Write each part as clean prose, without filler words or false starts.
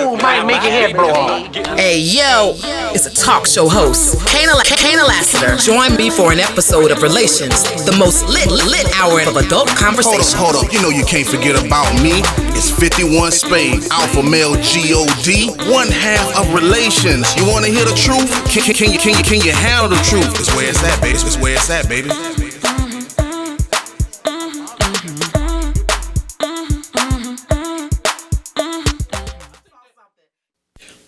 move might make your head blow off. Hey, yo, it's a talk show host, Kana Lassiter. Join me for an episode of Relations, the most lit hour of adult conversation. Hold up, you know you can't forget about me. It's 51 Spade, Alpha Male G.O.D., one half of Relations. You wanna hear the truth? Can you handle the truth? It's where it's at, baby. It's where it's at, baby.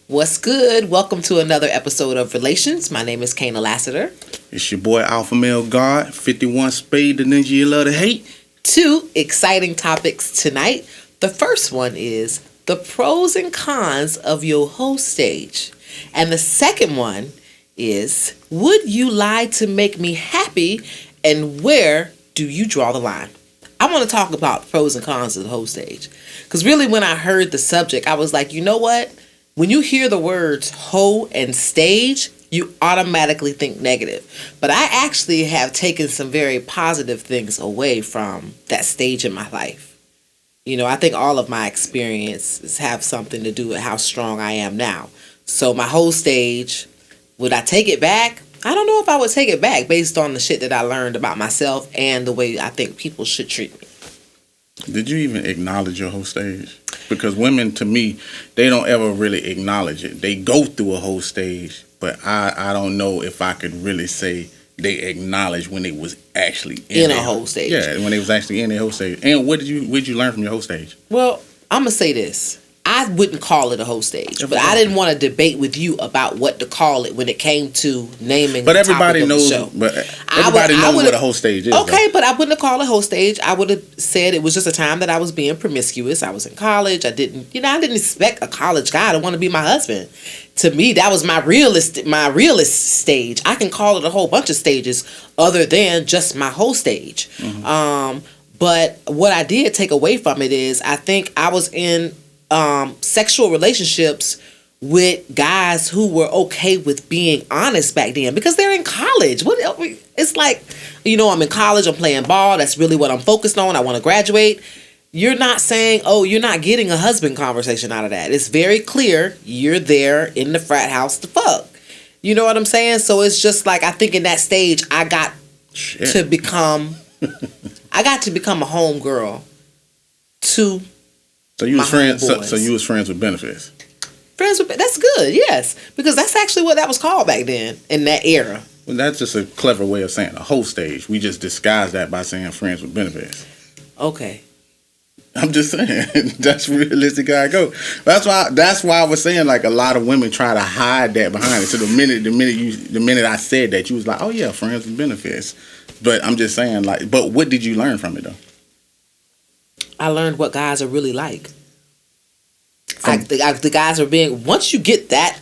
What's good? Welcome to another episode of Relations. My name is Kana Lassiter. It's your boy Alpha Male God, 51 Spade, the ninja you love to hate. Two exciting topics tonight. The first one is the pros and cons of your host stage. And the second one is, would you lie to make me happy, and where do you draw the line? I want to talk about pros and cons of the host stage. Because really when I heard the subject, I was like, you know what? When you hear the words hoe and stage, you automatically think negative. But I actually have taken some very positive things away from that stage in my life. You know, I think all of my experiences have something to do with how strong I am now. So my whole stage, would I take it back? I don't know if I would take it back based on the shit that I learned about myself and the way I think people should treat me. Did you even acknowledge your whole stage? Because women, to me, they don't ever really acknowledge it. They go through a whole stage, but I don't know if I could really say they acknowledge when they was actually in a whole stage. Yeah, when they was actually in their whole stage. And what did you learn from your whole stage? Well, I'm going to say this. I wouldn't call it a whole stage, but I didn't want to debate with you about what to call it when it came to naming. But everybody knows. But everybody knows what a whole stage is. Okay, but I wouldn't have called it a whole stage. I would have said it was just a time that I was being promiscuous. I was in college. I didn't expect a college guy to want to be my husband. To me, that was my realist stage. I can call it a whole bunch of stages other than just my whole stage. Mm-hmm. But what I did take away from it is I think I was in sexual relationships with guys who were okay with being honest back then because they're in college. It's like, I'm in college, I'm playing ball. That's really what I'm focused on. I want to graduate. You're not saying, you're not getting a husband conversation out of that. It's very clear you're there in the frat house to fuck. You know what I'm saying? So it's just like, I think in that stage, I got to become a homegirl to So you was friends. So you was friends with benefits. That's good, yes, because that's actually what that was called back then in that era. Well, that's just a clever way of saying a whole stage. We just disguised that by saying friends with benefits. Okay. I'm just saying that's realistic how I go. That's why I was saying like a lot of women try to hide that behind it. So the minute I said that, you was like, oh yeah, friends with benefits. But I'm just saying but what did you learn from it though? I learned what guys are really like. The guys are being, once you get that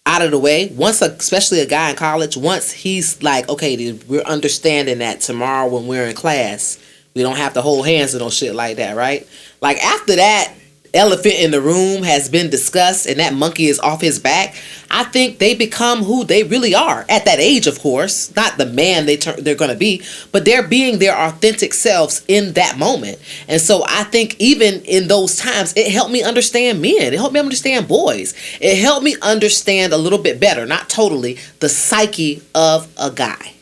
out of the way, especially a guy in college, once he's like, okay, we're understanding that tomorrow when we're in class, we don't have to hold hands and no shit like that, right? Like after that elephant in the room has been discussed and that monkey is off his back, I think they become who they really are at that age, of course. Not the man they're going to be, but they're being their authentic selves in that moment. And so I think even in those times, it helped me understand men. It helped me understand boys. It helped me understand a little bit better, not totally, the psyche of a guy.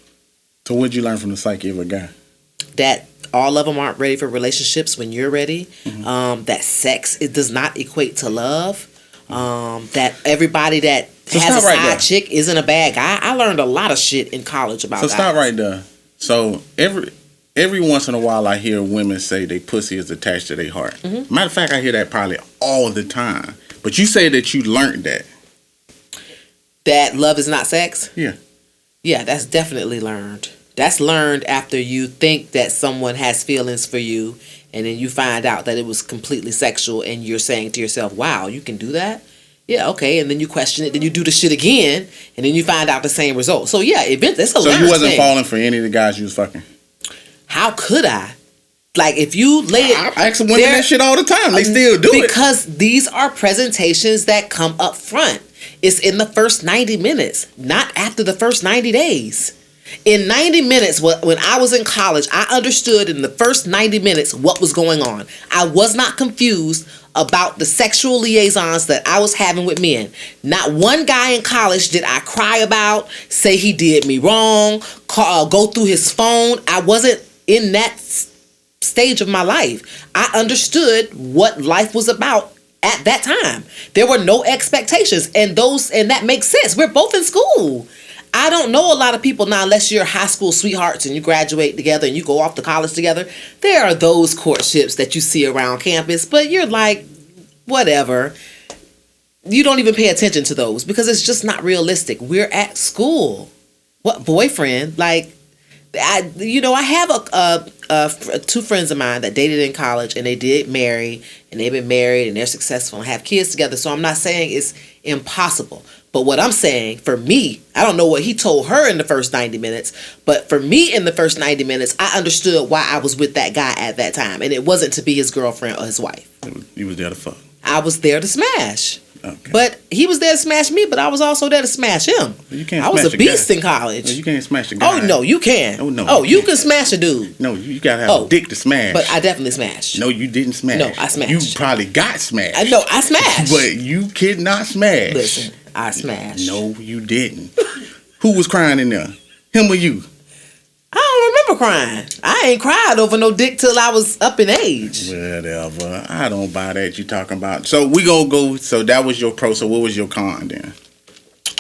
So what did you learn from the psyche of a guy? That all of them aren't ready for relationships when you're ready. Mm-hmm. That sex, it does not equate to love. That everybody that has a side chick isn't a bad guy. I learned a lot of shit in college about that. So stop right there. So every once in a while I hear women say they pussy is attached to their heart. Mm-hmm. Matter of fact, I hear that probably all the time. But you say that you learned that. That love is not sex? Yeah. Yeah, that's definitely learned. That's learned after you think that someone has feelings for you and then you find out that it was completely sexual and you're saying to yourself, wow, you can do that? Yeah, okay. And then you question it, then you do the shit again and then you find out the same result. So yeah, it's a learned thing. So you wasn't falling for any of the guys you was fucking? How could I? Like if you lay it... I ask women that shit all the time. They still do it. Because these are presentations that come up front. It's in the first 90 minutes, not after the first 90 days. In 90 minutes, when I was in college, I understood in the first 90 minutes what was going on. I was not confused about the sexual liaisons that I was having with men. Not one guy in college did I cry about, say he did me wrong, go through his phone. I wasn't in that stage of my life. I understood what life was about at that time. There were no expectations, and that makes sense. We're both in school. I don't know a lot of people now, unless you're high school sweethearts and you graduate together and you go off to college together. There are those courtships that you see around campus, but you're like, whatever. You don't even pay attention to those because it's just not realistic. We're at school. What boyfriend? Like, I have two friends of mine that dated in college, and they did marry, and they've been married, and they're successful and have kids together. So I'm not saying it's impossible. But what I'm saying, for me, I don't know what he told her in the first 90 minutes, but for me in the first 90 minutes, I understood why I was with that guy at that time. And it wasn't to be his girlfriend or his wife. You was there to fuck. I was there to smash. Okay. But he was there to smash me, but I was also there to smash him. You can't I was smash a beast guy. in college. You can't smash a guy. Oh, no, you can. Oh, no. Oh, you can smash a dude. No, you gotta have a dick to smash. But I definitely smashed. No, you didn't smash. No, I smashed. You probably got smashed. I know, I smashed. But you could not smash. Listen, I smashed. No, you didn't. Who was crying in there? Him or you? I don't remember crying. I ain't cried over no dick till I was up in age. Whatever. I don't buy that you talking about. So we gonna go. So that was your pro. So what was your con then?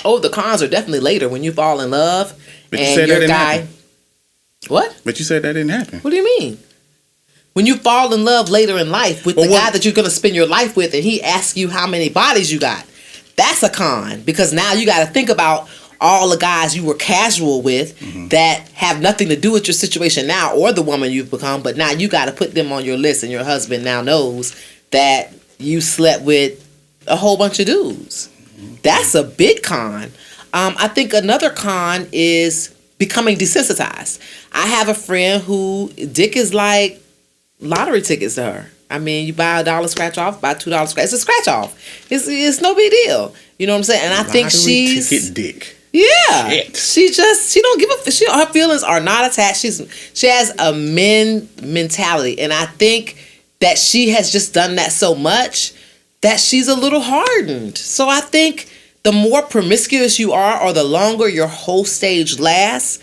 Oh, the cons are definitely later when you fall in love But you and said that your didn't guy. happen. What? But you said that didn't happen. What do you mean? When you fall in love later in life with the guy that you're gonna spend your life with, and he asks you how many bodies you got, that's a con because now you got to think about all the guys you were casual with that have nothing to do with your situation now or the woman you've become, but now you got to put them on your list, and your husband now knows that you slept with a whole bunch of dudes. That's a big con. I think another con is becoming desensitized. I have a friend who dick is like lottery tickets to her. I mean, you buy $1 scratch off, buy $2 scratch. It's a scratch off. It's no big deal. You know what I'm saying? And I think she's ticket dick. Yeah, Shit. she don't give a. Her feelings are not attached. She has a men mentality, and I think that she has just done that so much that she's a little hardened. So I think the more promiscuous you are, or the longer your whole stage lasts,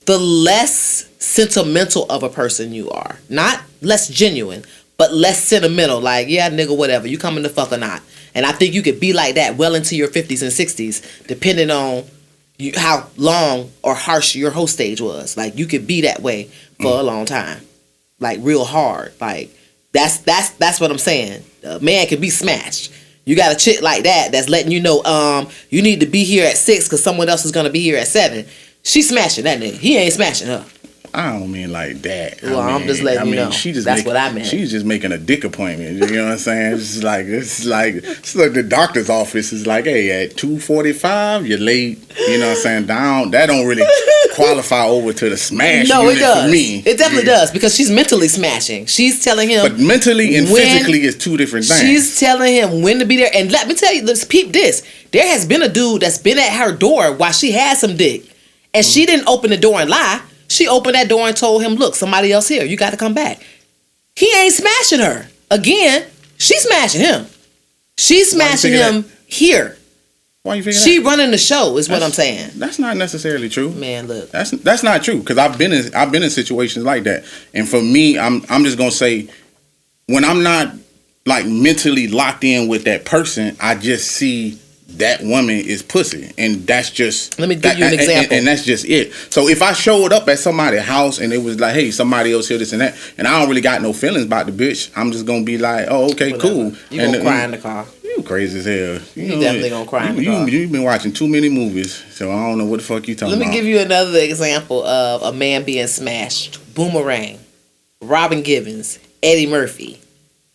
the less sentimental of a person you are. Not less genuine, but less sentimental. Like, yeah, nigga, whatever. You coming to fuck or not? And I think you could be like that well into your 50s and 60s, depending on how long or harsh your whole stage was. Like, you could be that way for a long time, like real hard. Like, that's what I'm saying. A man can be smashed. You got a chick like that that's letting you know, you need to be here at 6 because someone else is gonna be here at 7. She's smashing that nigga. He ain't smashing her. I don't mean like that. Well, I'm just letting you know. That's what I meant. She's just making a dick appointment. You know what I'm saying? It's like the doctor's office is like, hey, at 2:45, you're late. You know what I'm saying? That don't really qualify over to the smash. No, unit it does. For me. It definitely does because she's mentally smashing. She's telling him, but mentally and physically is two different things. She's telling him when to be there. And let me tell you, let's peep this. There has been a dude that's been at her door while she had some dick, and she didn't open the door and lie. She opened that door and told him, look, somebody else here. You got to come back. He ain't smashing her. Again, she's smashing him. She's smashing him here. Why you figure she running the show is what I'm saying. That's not necessarily true. Man, look. That's not true because I've been in situations like that. And for me, I'm just going to say when I'm not like mentally locked in with that person, I just see that woman is pussy, and that's just. Let me give you an example, and that's just it. So if I showed up at somebody's house and it was like, hey, somebody else here, this and that, and I don't really got no feelings about the bitch, I'm just gonna be like, oh, okay, whatever. Cool. You gonna cry in the car? You crazy as hell. You definitely gonna cry in the car. You've been watching too many movies, so I don't know what the fuck you talking about. Let me give you another example of a man being smashed. Boomerang, Robin Givens, Eddie Murphy.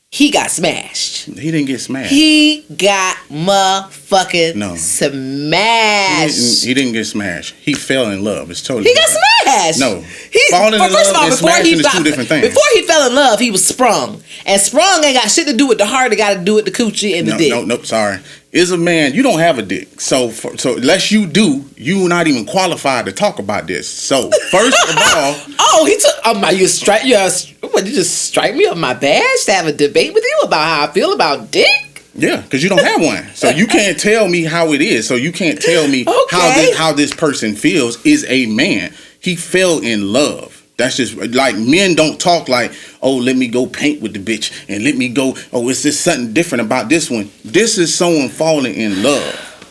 He got smashed. He didn't get smashed. He got motherfucking smashed. He didn't get smashed. He fell in love. It's totally He got smashed. No. Falling in love and smashing is two different things. Before he fell in love, he was sprung. And sprung ain't got shit to do with the heart. It got to do with the coochie and the dick. Nope, sorry. is a man. You don't have a dick, so unless you do, you not even qualified to talk about this. So first of all, oh, he took my you strike you. What, you just strike me up my badge to have a debate with you about how I feel about dick? Yeah, because you don't have one, so you can't tell me how it is. So you can't tell me how this person feels. Is a man. He fell in love. That's just like men don't talk like, oh, let me go paint with the bitch and let me go. Oh, it's just something different about this one. This is someone falling in love.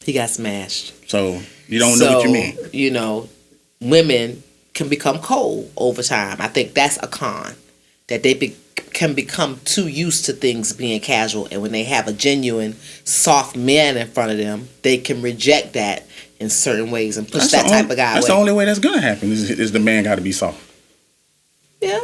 He got smashed. So you don't know what you mean. You know, women can become cold over time. I think that's a con, that they can become too used to things being casual, and when they have a genuine soft man in front of them, they can reject that in certain ways and push that type of guy away. That's the only way that's gonna happen is the man got to be soft. Yeah.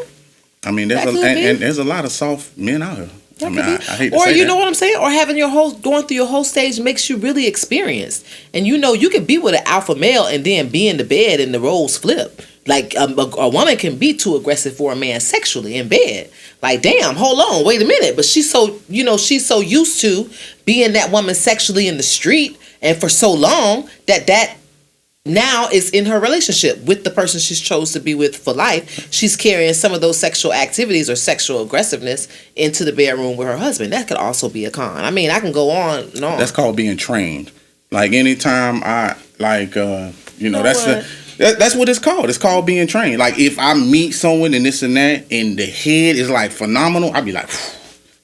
I mean, there's a lot of soft men out here. I mean, I hate to or say you that. know what I'm saying? Or having going through your whole stage makes you really experienced. And you know, you can be with an alpha male and then be in the bed and the roles flip. Like a woman can be too aggressive for a man sexually in bed. Like, damn, hold on, wait a minute. But she's so used to being that woman sexually in the street and for so long that now is in her relationship with the person she's chose to be with for life. She's carrying some of those sexual activities or sexual aggressiveness into the bedroom with her husband. That could also be a con. I mean, I can go on and on. That's called being trained. Like anytime that's what it's called. It's called being trained. Like if I meet someone and this and that, and the head is like phenomenal, I'd be like,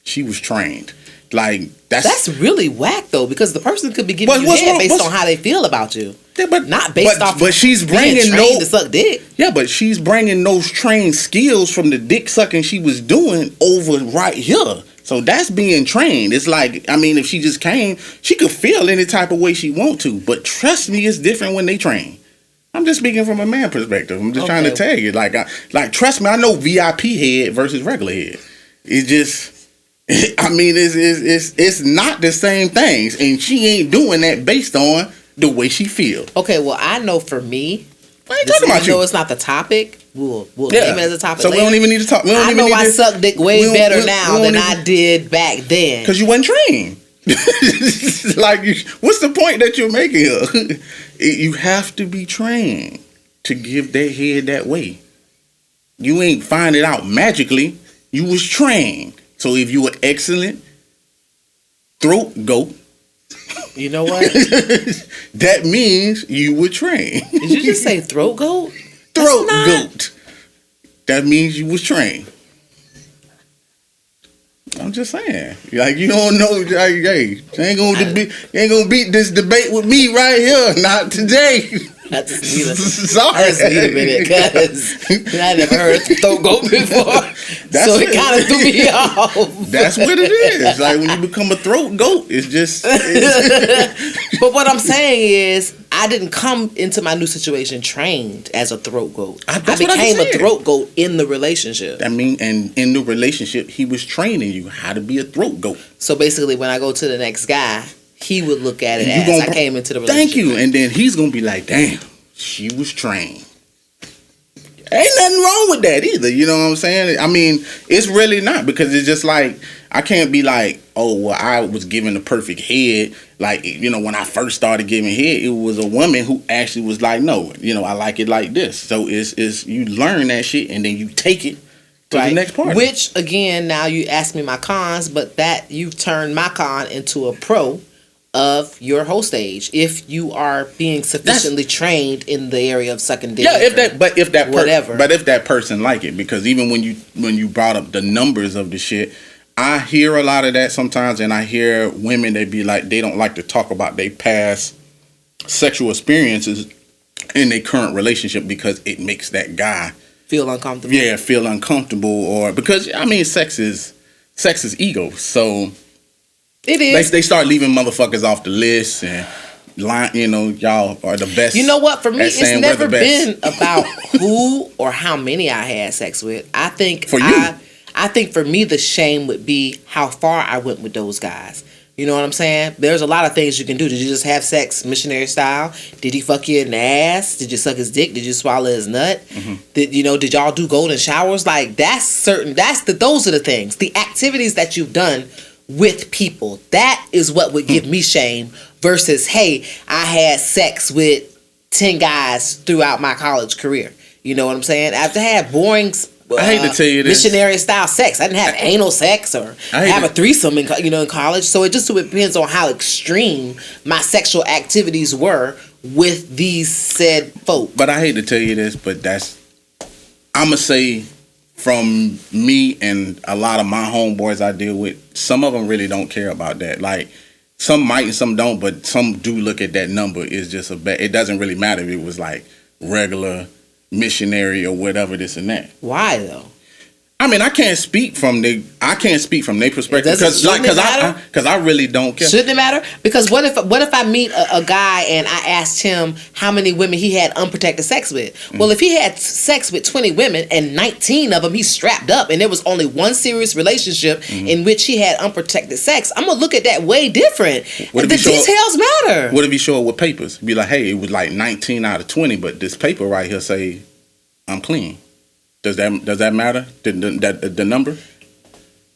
she was trained. Like that's really whack though, because the person could be giving you head based on how they feel about you. Yeah, but not based off. But she's bringing to suck dick. Yeah, but she's bringing those trained skills from the dick sucking she was doing over right here. So that's being trained. It's like, I mean, if she just came, she could feel any type of way she want to. But trust me, it's different when they train. I'm just speaking from a man perspective. I'm just trying to tell you, like trust me, I know VIP head versus regular head. It's just. I mean, it's not the same things, and she ain't doing that based on the way she feels. Okay, well, I know for me, I ain't talking about you. No, it's not the topic. We'll name it as a topic. So later. We don't even need to talk. I know I suck dick way better now than I did back then. Because you wasn't trained. Like, what's the point that you're making here? You have to be trained to give that head that way. You ain't find it out magically. You was trained. So if you were excellent throat goat, you know what? That means you were trained. Did you just say throat goat? Throat goat. That means you was trained. I'm just saying. Like, you don't know. Like, hey, you ain't gonna beat this debate with me right here. Not today. I just need Sorry. I just need a minute, because I never heard throat goat before. So it kind of threw me off. That's what it is. Like when you become a throat goat, it's just. But what I'm saying is, I didn't come into my new situation trained as a throat goat. I became a throat goat in the relationship. I mean, and in the relationship, he was training you how to be a throat goat. So basically, when I go to the next guy, he would look at it as I came into the relationship. Thank you. And then he's going to be like, damn, she was trained. Ain't nothing wrong with that either. You know what I'm saying? I mean, it's really not, because it's just like, I can't be like, oh, well, I was given the perfect head. Like, you know, when I first started giving head, it was a woman who actually was like, no, you know, I like it like this. So it's you learn that shit and then you take it to the next part. Which, again, now you ask me my cons, but that you've turned my con into a pro of your whole stage if you are being sufficiently trained in the area of sucking dick. Yeah, if that person like it, because even when you brought up the numbers of the shit, I hear a lot of that sometimes, and I hear women, they be like, they don't like to talk about their past sexual experiences in their current relationship because it makes that guy feel uncomfortable. Yeah, feel uncomfortable, or because I mean, sex is ego, so. It is. They start leaving motherfuckers off the list and line. You know, y'all are the best. You know what? For me, it's never been about who or how many I had sex with. I think I think for me, the shame would be how far I went with those guys. You know what I'm saying? There's a lot of things you can do. Did you just have sex missionary style? Did he fuck you in the ass? Did you suck his dick? Did you swallow his nut? Mm-hmm. Did y'all do golden showers? Like, that's certain. Those are the things. The activities that you've done with people. That is what would give me shame versus, hey, I had sex with 10 guys throughout my college career. You know what I'm saying? After I had boring, I hate to tell you this, missionary style sex. I didn't have anal sex or have a threesome in college. So it just depends on how extreme my sexual activities were with these said folk. But I hate to tell you this, but I'm gonna say from me and a lot of my homeboys I deal with, some of them really don't care about that. Like, some might and some don't, but some do look at that number. It's just it doesn't really matter if it was like regular, missionary, or whatever, this and that. Why though? I mean, I can't speak from their perspective because I really don't care. Shouldn't it matter? Because what if I meet a guy and I asked him how many women he had unprotected sex with? Well, if he had sex with 20 women and 19 of them he strapped up, and there was only one serious relationship in which he had unprotected sex, I'm gonna look at that way different. The details matter. What if he show up with papers? Be like, hey, it was like 19 out of 20, but this paper right here say I'm clean. Does that matter? The number?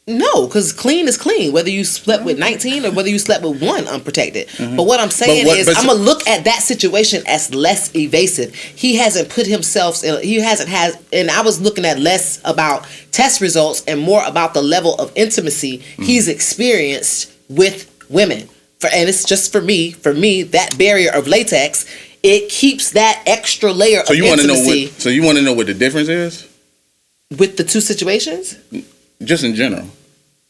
No, because clean is clean, whether you slept with 19 or whether you slept with one unprotected. But what I'm saying is, I'm going to look at that situation as less evasive. He hasn't put himself in, and I was looking at less about test results and more about the level of intimacy he's experienced with women. And it's just for me, that barrier of latex, it keeps that extra layer of intimacy. So you want to know what the difference is? With the two situations? Just in general.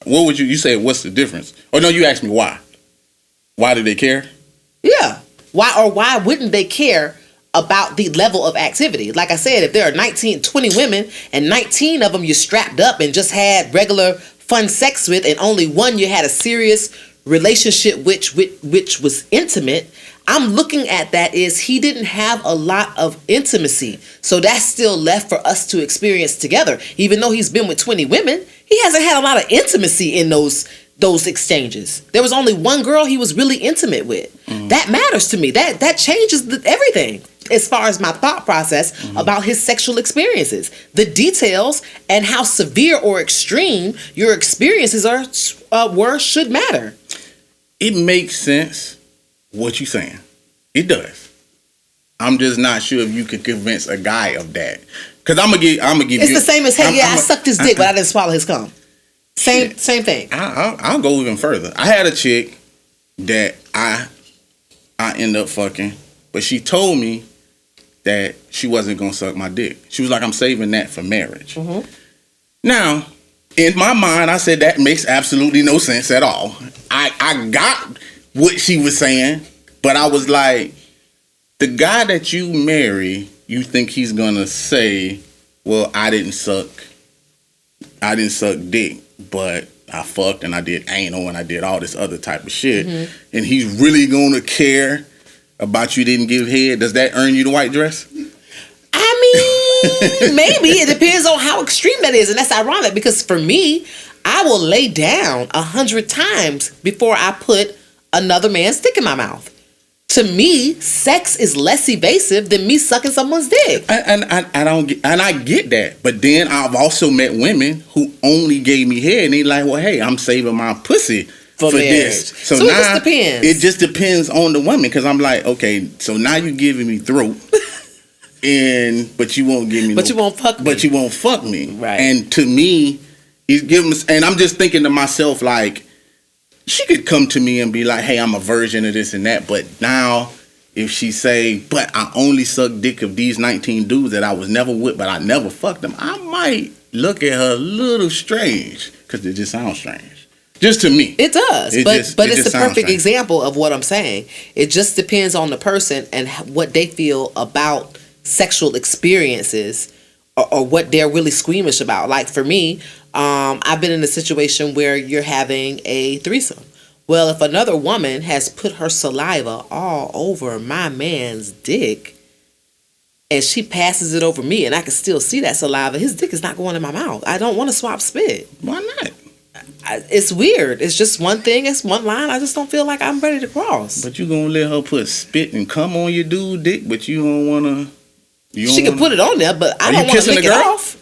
What would you say, what's the difference? Or no, you asked me why. Why do they care? Yeah. Why wouldn't they care about the level of activity? Like I said, if there are 20 women and 19 of them you strapped up and just had regular fun sex with, and only one you had a serious relationship which was intimate, I'm looking at that is he didn't have a lot of intimacy. So that's still left for us to experience together. Even though he's been with 20 women, he hasn't had a lot of intimacy in those exchanges. There was only one girl he was really intimate with. That matters to me. That changes everything as far as my thought process about his sexual experiences. The details and how severe or extreme your experiences should matter. It makes sense what you saying. It does. I'm just not sure if you could convince a guy of that. Because I'm gonna give it's you. It's the same as, hey, I sucked his dick, but I didn't swallow his cum. Same thing. I'll go even further. I had a chick that I ended up fucking, but she told me that she wasn't gonna suck my dick. She was like, I'm saving that for marriage. Now, in my mind, I said that makes absolutely no sense at all. I got what she was saying, but I was like, the guy that you marry, you think he's gonna say, well, I didn't suck dick, but I fucked and I did anal and I did all this other type of shit, and he's really gonna care about you didn't give head? Does that earn you the white dress? I mean, maybe. It depends on how extreme that is. And that's ironic because for me, I will lay down 100 times before I put another man's dick in my mouth. To me, sex is less evasive than me sucking someone's dick. And I get that. But then I've also met women who only gave me head and they like, well, hey, I'm saving my pussy for this. So now, it just depends. It just depends on the woman, because I'm like, okay, so now you're giving me throat, but you won't give me. But you won't fuck me. But you won't fuck me. Right. And to me, he's giving. And I'm just thinking to myself, like, she could come to me and be like, hey, I'm a virgin of this and that. But now, if she say, but I only suck dick of these 19 dudes that I was never with, but I never fucked them, I might look at her a little strange, because it just sounds strange. Just to me. It does. But it's the perfect example of what I'm saying. It just depends on the person and what they feel about sexual experiences, or what they're really squeamish about. Like for me, I've been in a situation where you're having a threesome. Well, if another woman has put her saliva all over my man's dick and she passes it over me and I can still see that saliva, his dick is not going in my mouth. I don't want to swap spit. Why not? It's weird. It's just one thing. It's one line. I just don't feel like I'm ready to cross. But you gonna let her put spit and cum on your dude dick, but you don't wanna. She can put it on there, but I don't want to lick it off.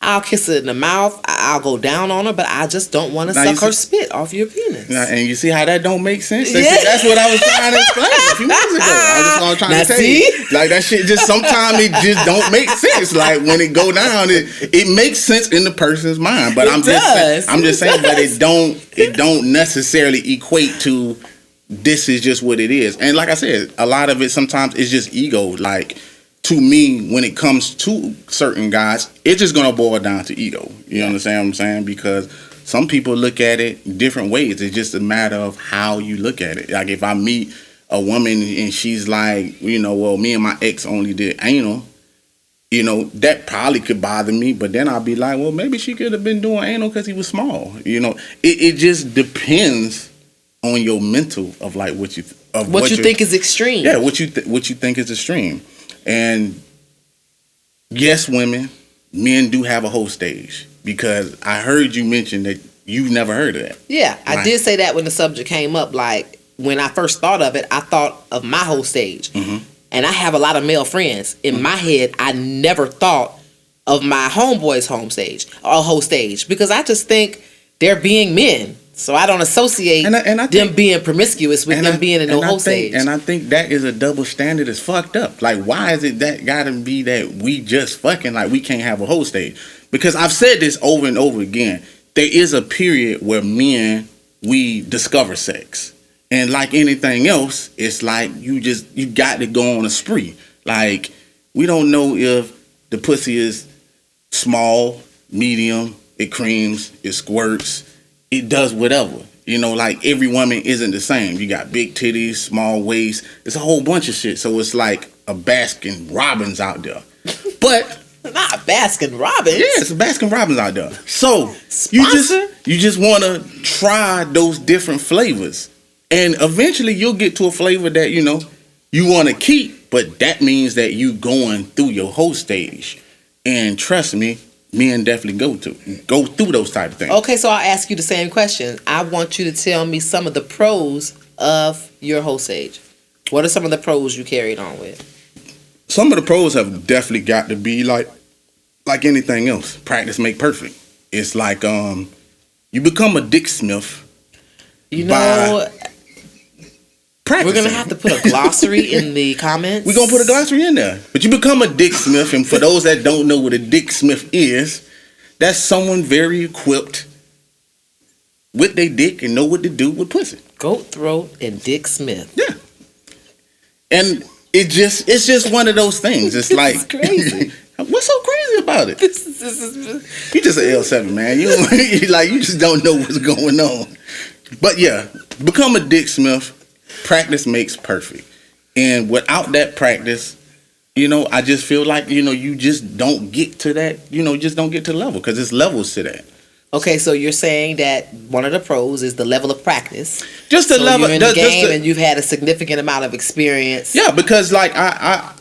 I'll kiss her in the mouth. I'll go down on her, but I just don't want to Now, suck you her see- spit off your penis. And you see how that don't make sense? Yeah. That's what I was trying to explain a few minutes ago. That's what I was trying Now, to tell see? you. Like that shit just sometimes it just don't make sense. Like when it go down, it makes sense in the person's mind. But It I'm does. just saying that it don't necessarily equate to this is just what it is. And like I said, a lot of it sometimes is just ego. Like to me, when it comes to certain guys, it's just gonna boil down to ego. You understand what I'm saying? Because some people look at it different ways. It's just a matter of how you look at it. Like if I meet a woman and she's like, well, me and my ex only did anal, that probably could bother me. But then I'll be like, well, maybe she could have been doing anal because he was small. It just depends on your mental of like what you think is extreme. Yeah, what you think is extreme. And yes, men do have a whole stage, because I heard you mention that you've never heard of that. Yeah, I Right. did say that when the subject came up. Like when I first thought of it, I thought of my whole stage. Mm-hmm. And I have a lot of male friends. In my head, I never thought of my homeboy's home stage or whole stage, because I just think they're being men. So I don't associate And I them think- being promiscuous with them being in the whole stage. And I think that is a double standard. It's fucked up. Like, why is it that gotta be that we just fucking, like, we can't have a whole stage? Because I've said this over and over again. There is a period where men, we discover sex. And like anything else, it's like you got to go on a spree. Like, we don't know if the pussy is small, medium, it creams, it squirts, it does whatever. Like every woman isn't the same. You got big titties, small waist. It's a whole bunch of shit. So it's like a Baskin Robbins out there. But Not Baskin Robbins. yeah, it's a Baskin Robbins out there. So Sponsor? you just want to try those different flavors, and eventually you'll get to a flavor that you want to keep. But that means that you going through your whole stage, and trust me, men definitely go through those type of things. Okay, so I'll ask you the same question. I want you to tell me some of the pros of your whole stage. What are some of the pros you carried on with? Some of the pros have definitely got to be like anything else. Practice make perfect. It's like you become a Dick Smith. Practicing. We're going to have to put a glossary in the comments. We're going to put a glossary in there. But you become a Dick Smith, and for those that don't know what a Dick Smith is, that's someone very equipped with their dick and know what to do with pussy. Goat Throat and Dick Smith. Yeah. And it's just one of those things. It's like, is crazy. What's so crazy about it? This is You just an L7, man. You just don't know what's going on. But yeah, become a Dick Smith. Practice makes perfect. And without that practice, I just feel like, you just don't get to that, just don't get to the level, because it's levels to that. Okay, so you're saying that one of the pros is the level of practice. Just the So level. you're in the game and you've had a significant amount of experience. Yeah, because like I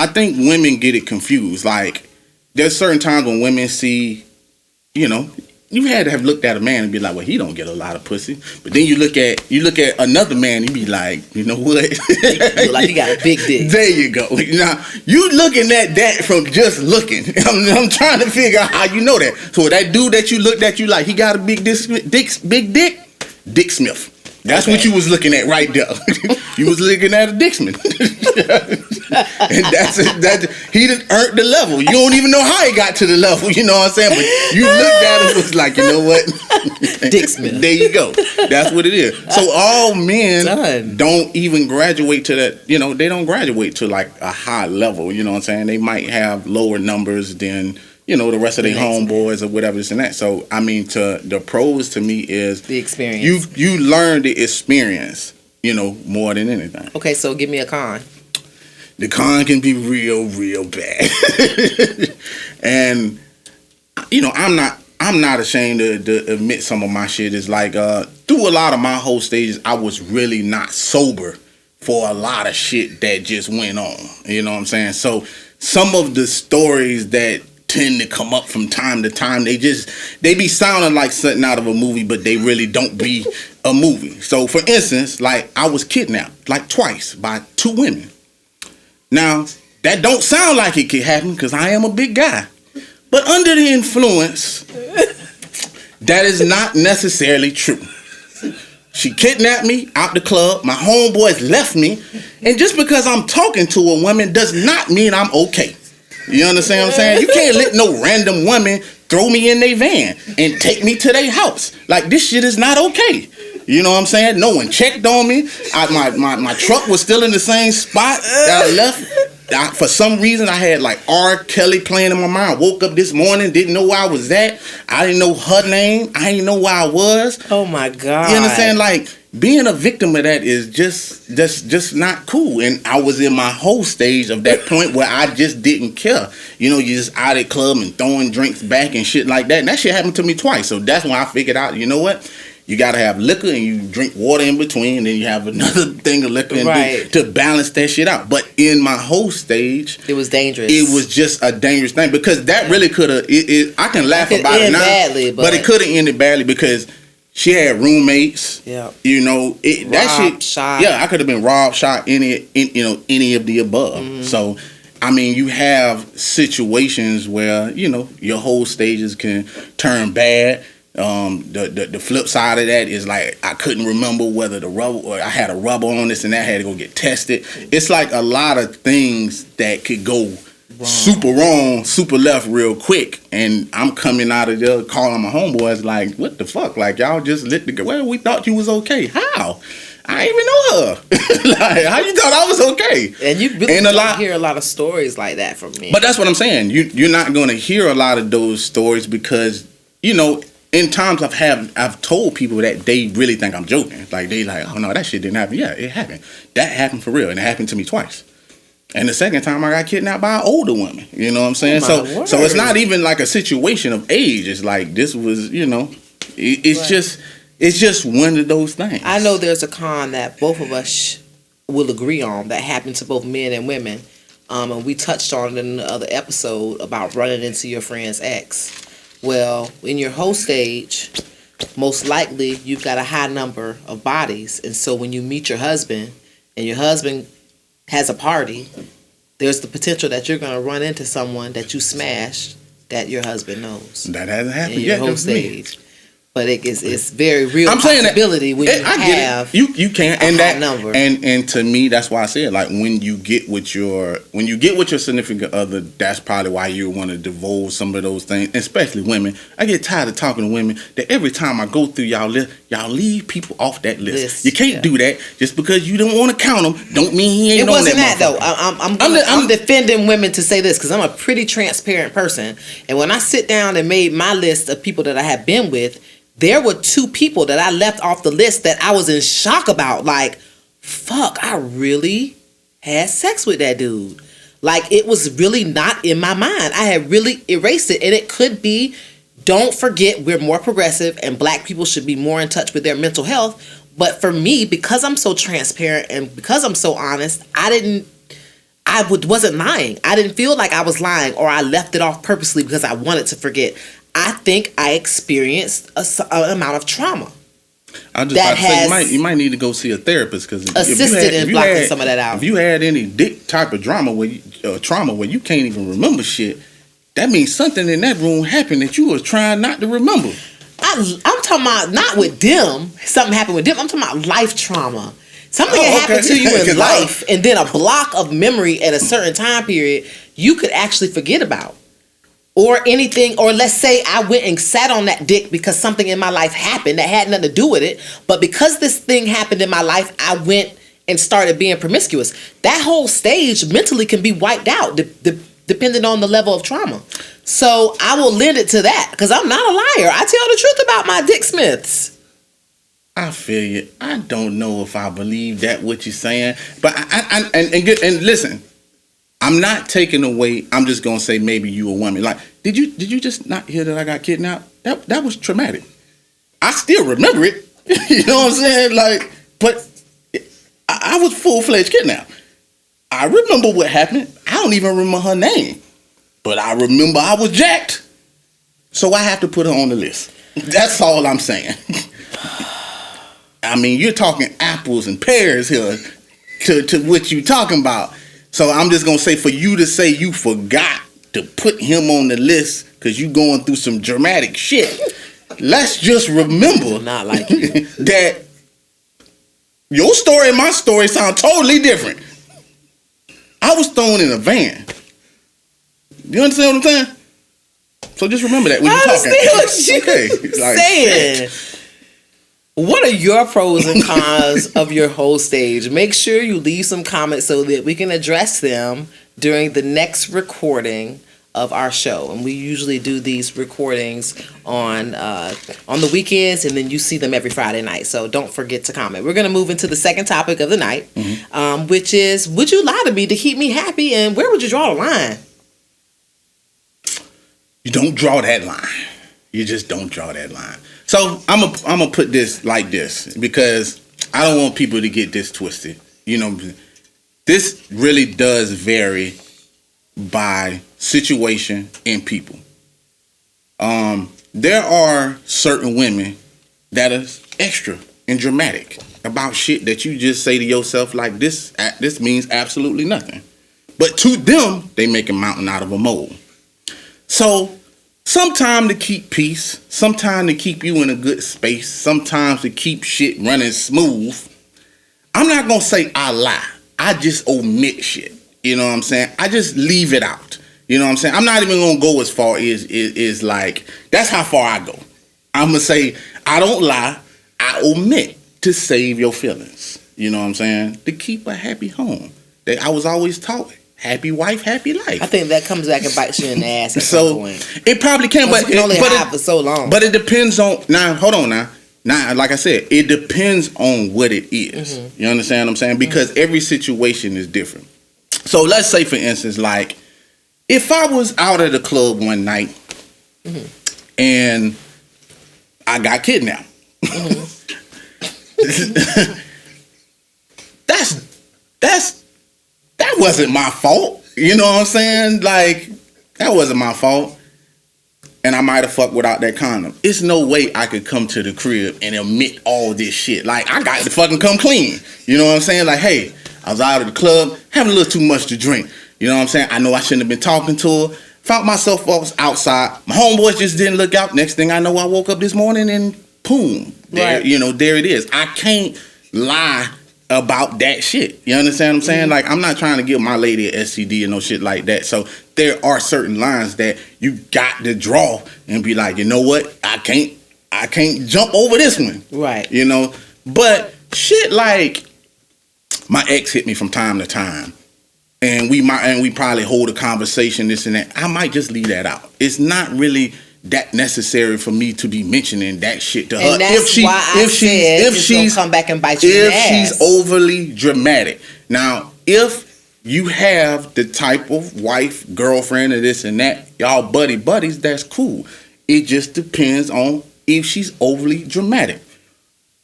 think women get it confused. Like there's certain times when women see, you had to have looked at a man and be like, well, he don't get a lot of pussy. But then you look at another man and you be like, you know what? You look like you got a big dick. There you go. Now you looking at that from just looking. I'm trying to figure out how you know that. So that dude that you looked at, you like, he got a big dick, Dick Smith. That's what you was looking at right there. You was looking at a Dicksman. And that's it. He done earned the level. You don't even know how he got to the level, you know what I'm saying? But you looked at him and was like, you know what? Dicksman. There you go. That's what it is. So all men Done. don't even graduate to that, they don't graduate to like a high level, you know what I'm saying? They might have lower numbers than the rest of their homeboys or whatever this and that. So, I mean, to the pros to me is The experience. You learn the experience, more than anything. Okay, so give me a con. The con can be real bad. And, I'm not ashamed to admit some of my shit. Is like, through a lot of my whole stages, I was really not sober for a lot of shit that just went on. You know what I'm saying? So, some of the stories that tend to come up from time to time, they be sounding like something out of a movie, but they really don't be a movie. So for instance, like I was kidnapped like twice by 2 women. Now That don't sound like it could happen because I am a big guy. But under the influence, that is not necessarily true. She kidnapped me out the club. My homeboys left me. And just because I'm talking to a woman does not mean I'm okay. You understand what I'm saying? You can't let no random woman throw me in their van and take me to their house. Like, this shit is not okay. You know what I'm saying? No one checked on me. My truck was still in the same spot that I left. For some reason, I had like R. Kelly playing in my mind. I woke up this morning, didn't know where I was at. I didn't know her name. I didn't know where I was. Oh my God. You understand? Like, being a victim of that is just not cool. And I was in my whole stage of that point where I just didn't care. You know, you just out at club and throwing drinks back and shit like that. And that shit happened to me twice. So that's when I figured out, you know what? You gotta have liquor and you drink water in between, and then you have another thing of liquor and to balance that shit out. But in my whole stage, it was dangerous. It was just a dangerous thing because that really could have. I can laugh about it now, badly, but it could have ended badly because she had roommates. Yeah, you know that shit. Shot. Yeah, I could have been robbed, shot, any of the above. Mm-hmm. So, I mean, you have situations where your whole stages can turn bad. The flip side of that is like I couldn't remember whether the rubber or I had a rubber on this and that had to go get tested. It's like a lot of things that could go super wrong, super left real quick. And I'm coming out of there calling my homeboys like, what the fuck? Like, y'all just lit the girl. Well, we thought you was okay. How? I didn't even know her. Like, how you thought I was okay? And you really don't hear a lot of stories like that from me. But that's what I'm saying. You're not going to hear a lot of those stories because, in times I've told people that they really think I'm joking. Like, they like, oh no, that shit didn't happen. Yeah, it happened. That happened for real, and it happened to me twice. And the second time I got kidnapped by an older woman. You know what I'm saying? So it's not even like a situation of age. It's like this was, it's just one of those things. I know there's a con that both of us will agree on that happened to both men and women. And we touched on it in the other episode about running into your friend's ex. Well, in your whole stage, most likely you've got a high number of bodies. And so when you meet your husband and your husband has a party, there's the potential that you're going to run into someone that you smashed that your husband knows. That hasn't happened in your yet. Whole stage. But it's very real possibility when you have you can't a high number. And to me, that's why I said, like, when you get with your significant other, that's probably why you want to divulge some of those things, especially women. I get tired of talking to women that every time I go through y'all list, y'all leave people off that list. You can't do that just because you don't want to count them. Don't mean he ain't. It wasn't that though. I'm defending women to say this because I'm a pretty transparent person, and when I sit down and made my list of people that I have been with, there were 2 people that I left off the list that I was in shock about. Like, fuck, I really had sex with that dude. Like, it was really not in my mind. I had really erased it. And it could be, don't forget, we're more progressive and black people should be more in touch with their mental health. But for me, because I'm so transparent and because I'm so honest, I wasn't lying. I didn't feel like I was lying or I left it off purposely because I wanted to forget. I think I experienced an amount of trauma. I just about to say you might need to go see a therapist because assisted in blocking some of that out. If you had any dick type of trauma where you can't even remember shit, that means something in that room happened that you was trying not to remember. I'm talking about not with them. Something happened with them. I'm talking about life trauma. Something that happened to you in life, and then a block of memory at a certain time period you could actually forget about. Or anything, or let's say I went and sat on that dick because something in my life happened that had nothing to do with it. But because this thing happened in my life, I went and started being promiscuous. That whole stage mentally can be wiped out depending on the level of trauma. So I will lend it to that because I'm not a liar. I tell the truth about my Dick Smiths. I feel you. I don't know if I believe that what you're saying, but and listen. I'm not taking away. I'm just gonna say maybe you a woman. Like, did you just not hear that I got kidnapped? That was traumatic. I still remember it. You know what I'm saying? Like, but I was full-fledged kidnapped. I remember what happened. I don't even remember her name, but I remember I was jacked. So I have to put her on the list. That's all I'm saying. I mean, you're talking apples and pears here to what you talking about. So I'm just gonna say, for you to say you forgot to put him on the list because you going through some dramatic shit, let's just remember Not like you. that your story and my story sound totally different. I was thrown in a van. You understand what I'm saying? So just remember that when you're I talking. understand what you're Okay, like, saying. What are your pros and cons of your whole stage? Make sure you leave some comments so that we can address them during the next recording of our show. And we usually do these recordings on the weekends, and then you see them every Friday night. So don't forget to comment. We're going to move into the second topic of the night, which is, would you lie to me to keep me happy, and where would you draw the line? You don't draw that line. You just don't draw that line. So I'm gonna put this like this, because I don't want people to get this twisted. You know, this really does vary by situation and people. There are certain women that are extra and dramatic about shit that you just say to yourself like, this means absolutely nothing. But to them, they make a mountain out of a mole. So sometime to keep peace, sometime to keep you in a good space, sometimes to keep shit running smooth, I'm not gonna say I lie. I just omit shit. You know what I'm saying? I just leave it out. You know what I'm saying? I'm not even gonna go as far as like, that's how far I go. I'm gonna say I don't lie. I omit to save your feelings. You know what I'm saying? To keep a happy home. I was always taught, happy wife, happy life. I think that comes back and bites you in the ass at some point. It probably can, but you can only hide for so long. But it depends on, now, hold on now. Now, like I said, it depends on what it is. You understand what I'm saying? Because every situation is different. So let's say, for instance, like, if I was out at a club one night and I got kidnapped, that wasn't my fault. You know what I'm saying? Like, that wasn't my fault. And I might have fucked without that condom. It's no way I could come to the crib and admit all this shit. Like, I got to fucking come clean. You know what I'm saying? Like, hey, I was out at the club, having a little too much to drink. You know what I'm saying? I know I shouldn't have been talking to her. Found myself outside. My homeboys just didn't look out. Next thing I know, I woke up this morning and boom. There, Right. you know, there it is. I can't lie about that shit. You understand what I'm saying? Like, I'm not trying to give my lady an STD and no shit like that. So there are certain lines that you got to draw and be like, you know what? I can't jump over this one. Right. You know? But shit like, my ex hit me from time to time, and we probably hold a conversation, this and that. I might just leave that out. It's not really that necessary for me to be mentioning that shit to her. And that's why I said it's gonna come back and bite you in the ass. If she's overly dramatic. Now, if you have the type of wife, girlfriend, or this and that, y'all buddies, that's cool. It just depends on if she's overly dramatic.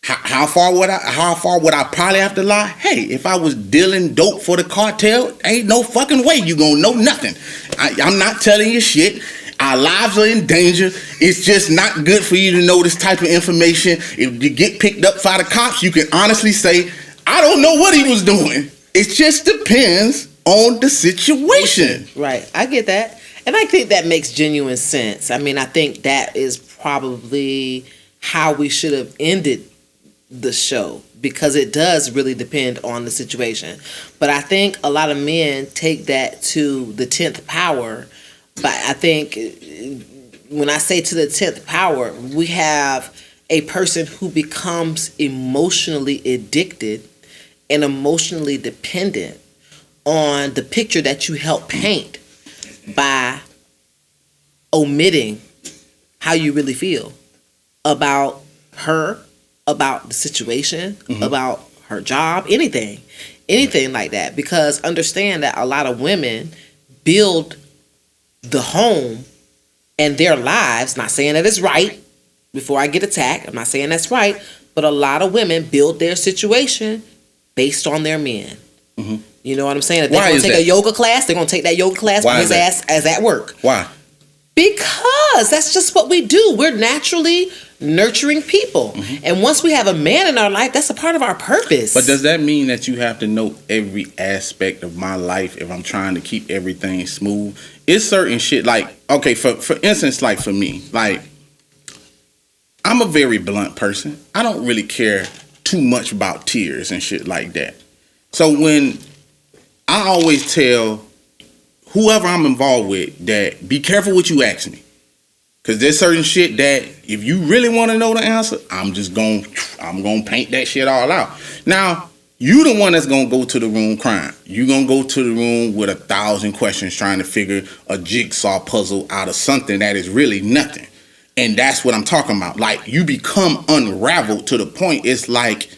How far would I probably have to lie? Hey, if I was dealing dope for the cartel, ain't no fucking way you gonna know nothing. I'm not telling you shit. Our lives are in danger. It's just not good for you to know this type of information. If you get picked up by the cops, you can honestly say, I don't know what he was doing. It just depends on the situation. Right. I get that. And I think that makes genuine sense. I mean, I think that is probably how we should have ended the show, because it does really depend on the situation. But I think a lot of men take that to the 10th power. But I think when I say to the 10th power, we have a person who becomes emotionally addicted and emotionally dependent on the picture that you help paint by omitting how you really feel about her, about the situation, about her job, anything like that. Because understand that a lot of women build the home and their lives, not saying that it's right, before I get attacked, I'm not saying that's right, but a lot of women build their situation based on their men. You know what I'm saying? If they're going to take a yoga class, they're going to take that yoga class when his ass is at work. Why? Because that's just what we do. We're naturally nurturing people. And once we have a man in our life, that's a part of our purpose. But does that mean that you have to know every aspect of my life if I'm trying to keep everything smooth? It's certain shit like, okay, for instance, like for me, like I'm a very blunt person. I don't really care too much about tears and shit like that. So when I always tell whoever I'm involved with that be careful what you ask me. Cause there's certain shit that if you really want to know the answer, I'm gonna paint that shit all out. Now, you the one that's gonna go to the room crying. You gonna go to the room with 1,000 questions trying to figure a jigsaw puzzle out of something that is really nothing. And that's what I'm talking about. Like, you become unraveled to the point it's like,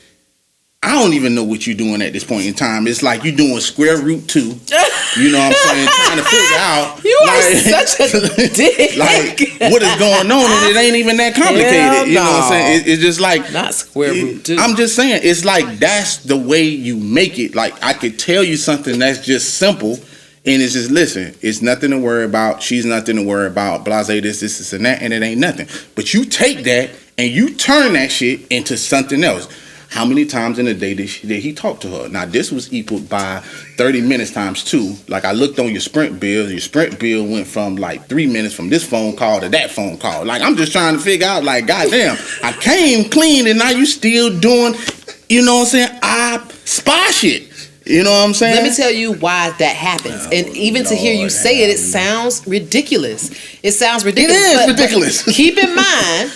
I don't even know what you're doing at this point in time. It's like you're doing square root 2. You know what I'm saying? Trying to figure out. You are such a dick. Like, what is going on? And it ain't even that complicated. Hell You know what I'm no. saying? It's just like. Not square root 2. I'm just saying, it's like that's the way you make it. Like, I could tell you something that's just simple. And it's just, listen, it's nothing to worry about. She's nothing to worry about. Blase this, and that. And it ain't nothing. But you take that and you turn that shit into something else. How many times in a day did he talk to her? Now, this was equaled by 30 minutes times 2. Like, I looked on your Sprint bill. Your Sprint bill went from, like, 3 minutes from this phone call to that phone call. Like, I'm just trying to figure out, like, goddamn, I came clean and now you still doing, you know what I'm saying, I spy shit. You know what I'm saying? Let me tell you why that happens. And even to hear you say it, it sounds ridiculous. It sounds ridiculous. It is but ridiculous.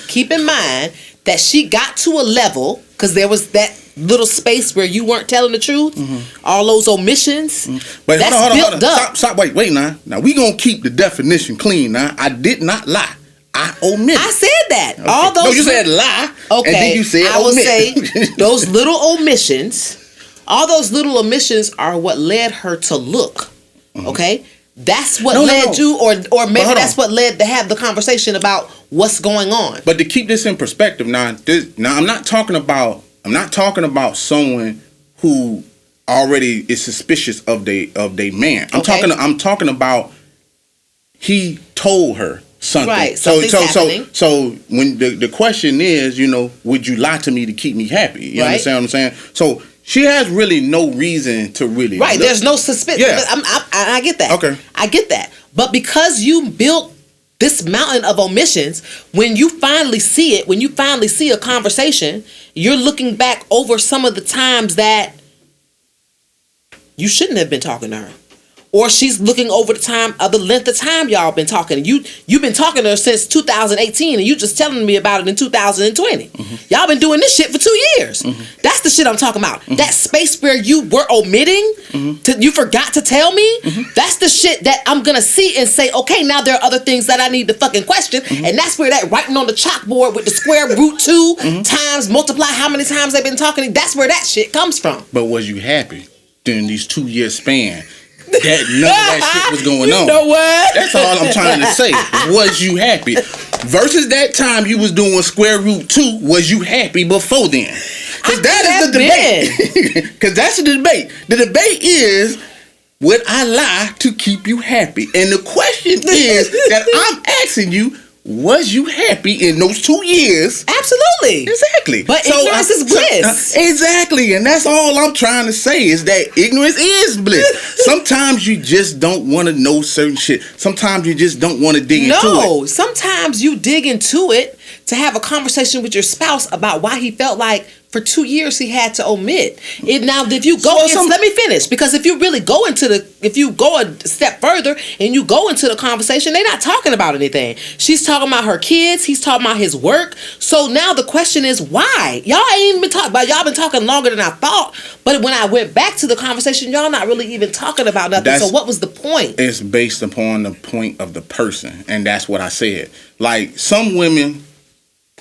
keep in mind that she got to a level, because there was that little space where you weren't telling the truth, all those omissions. Wait, that's hold on. built up. Stop, wait now. Now, we gonna keep the definition clean now. I did not lie. I omitted. I said that. Okay. All those. No, you said lie. Okay. And then you said I will omit. say those little omissions. All those little omissions are what led her to look. Okay? That's what led you, or maybe that's what led to have the conversation about what's going on. But to keep this in perspective, now I'm not talking about someone who already is suspicious of they man. I'm talking about he told her something. Right. So happening. so when the question is, would you lie to me to keep me happy? You understand what I'm saying? So she has really no reason to really Right, look. there's no suspense. Yeah. I get that. Okay. I get that. But because you built this mountain of omissions, when you finally see it, when you finally see a conversation, you're looking back over some of the times that you shouldn't have been talking to her. Or she's looking over the length of time y'all been talking. You've been talking to her since 2018, and you just telling me about it in 2020. Y'all been doing this shit for 2 years. That's the shit I'm talking about. That space where you were omitting, you forgot to tell me. That's the shit that I'm gonna see and say, okay, now there are other things that I need to fucking question, and that's where that writing on the chalkboard with the square root 2 times multiply how many times they've been talking. That's where that shit comes from. But was you happy during these 2-year span? That none of that shit was going on. You know what? That's all I'm trying to say. Was you happy? Versus that time you was doing square root 2, was you happy before then? Because that is the debate. Because that's the debate. The debate is, would I lie to keep you happy? And the question is that I'm asking you, was you happy in those 2 years? Absolutely. Exactly. But ignorance is bliss. Exactly. And that's all I'm trying to say is that ignorance is bliss. Sometimes you just don't want to know certain shit. Sometimes you just don't want to dig into it. No, sometimes you dig into it to have a conversation with your spouse about why he felt like for 2 years he had to omit. Now, if you go, let me finish, because if you really go if you go a step further and you go into the conversation, they're not talking about anything. She's talking about her kids. He's talking about his work. So now the question is, why? Y'all ain't even been talking about, y'all been talking longer than I thought. But when I went back to the conversation, y'all not really even talking about nothing. So what was the point? It's based upon the point of the person. And that's what I said. Like, some women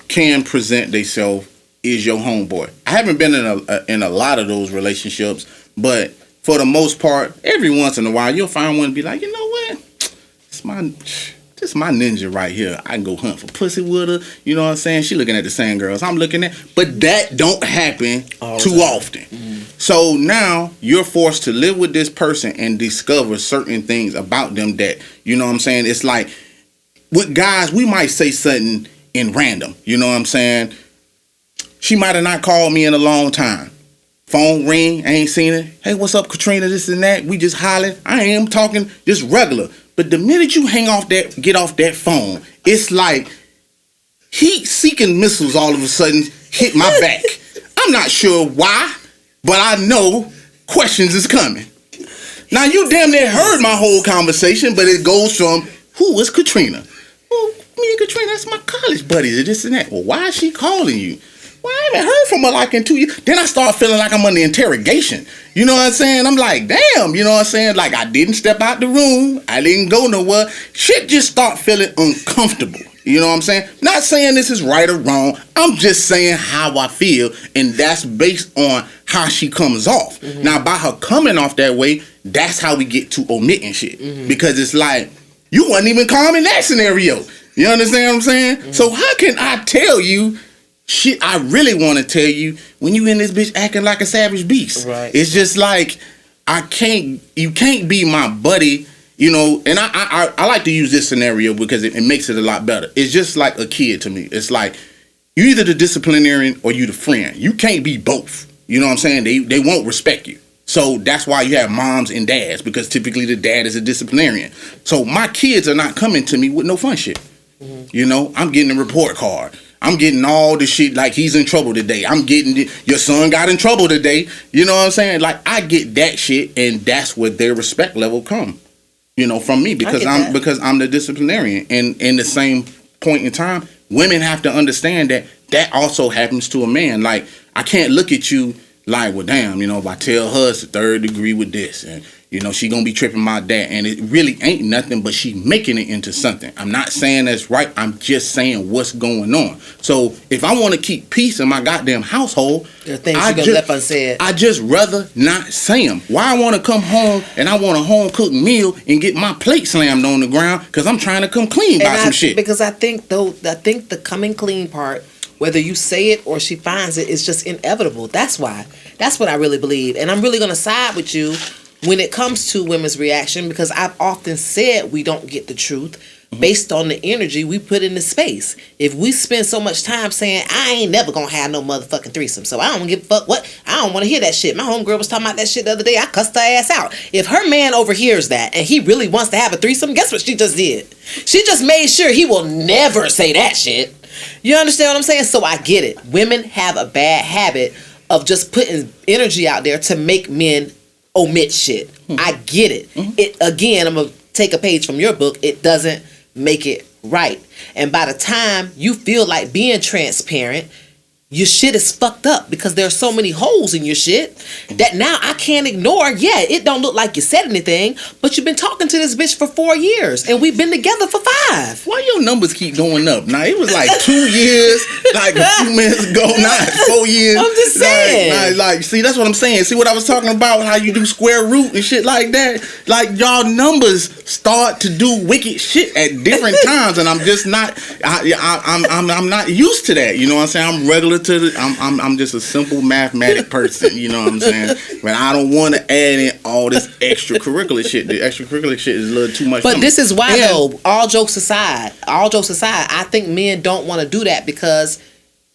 can present themselves is your homeboy. I haven't been in a lot of those relationships, but for the most part, every once in a while, you'll find one and be like, you know what? This my ninja right here. I can go hunt for pussy with her. You know what I'm saying? She looking at the same girls I'm looking at. But that don't happen too often. So now you're forced to live with this person and discover certain things about them that, you know what I'm saying? It's like, with guys, we might say something in random. You know what I'm saying? She might have not called me in a long time. Phone ring, I ain't seen it. Hey, what's up, Katrina? This and that. We just hollering. I am talking just regular. But the minute you get off that phone, it's like heat-seeking missiles all of a sudden hit my back. I'm not sure why, but I know questions is coming. Now, you damn near heard my whole conversation, but it goes from, who is Katrina? Well, me and Katrina, that's my college buddy, this and that. Well, why is she calling you? Well, I haven't heard from her like in 2 years. Then I start feeling like I'm under interrogation. You know what I'm saying? I'm like, damn, you know what I'm saying? Like, I didn't step out the room. I didn't go nowhere. Shit just start feeling uncomfortable. You know what I'm saying? Not saying this is right or wrong. I'm just saying how I feel, and that's based on how she comes off. Mm-hmm. Now, by her coming off that way, that's how we get to omitting shit. Mm-hmm. Because it's like, you wasn't even calm in that scenario. You understand what I'm saying? Mm-hmm. So how can I tell you shit I really want to tell you when you in this bitch acting like a savage beast? Right. It's just like, you can't be my buddy, you know, and I like to use this scenario because it makes it a lot better. It's just like a kid to me. It's like, you either the disciplinarian or you the friend. You can't be both. You know what I'm saying? They won't respect you. So that's why you have moms and dads, because typically the dad is a disciplinarian. So my kids are not coming to me with no fun shit. Mm-hmm. You know, I'm getting a report card. I'm getting all the shit like he's in trouble today. I'm getting your son got in trouble today. You know what I'm saying? Like, I get that shit, and that's where their respect level come, you know, from me, because I'm the disciplinarian. And in the same point in time, women have to understand that also happens to a man. Like, I can't look at you like, well, damn, you know, if I tell her it's the third degree with this, and you know, she gonna be tripping my dad, and it really ain't nothing, but she making it into something. I'm not saying that's right. I'm just saying what's going on. So if I want to keep peace in my goddamn household, there are things you're gonna left unsaid. I just rather not say them. Why I want to come home and I want a home cooked meal and get my plate slammed on the ground because I'm trying to come clean by some shit. Because I think the coming clean part, whether you say it or she finds it, is just inevitable. That's why. That's what I really believe, and I'm really gonna side with you when it comes to women's reaction, because I've often said we don't get the truth based on the energy we put in the space. If we spend so much time saying, I ain't never gonna have no motherfucking threesome, so I don't give a fuck what, I don't want to hear that shit. My homegirl was talking about that shit the other day. I cussed her ass out. If her man overhears that and he really wants to have a threesome, guess what she just did? She just made sure he will never say that shit. You understand what I'm saying? So I get it. Women have a bad habit of just putting energy out there to make men omit shit. I get it. It again, I'm gonna take a page from your book. It doesn't make it right. And by the time you feel like being transparent, your shit is fucked up because there are so many holes in your shit that now I can't ignore. Yeah, it don't look like you said anything, but you've been talking to this bitch for 4 years and we've been together for 5. Why your numbers keep going up? Now, it was like 2 years, like a few minutes ago, not 4 years. I'm just saying. Like, see, that's what I'm saying. See what I was talking about, how you do square root and shit like that? Like, y'all numbers start to do wicked shit at different times, and I'm just not, I'm not used to that. You know what I'm saying? I'm regular to I'm just a simple mathematic person, you know what I'm saying? But I don't want to add in all this extracurricular shit. The extracurricular shit is a little too much. But this is why, though, all jokes aside, I think men don't want to do that because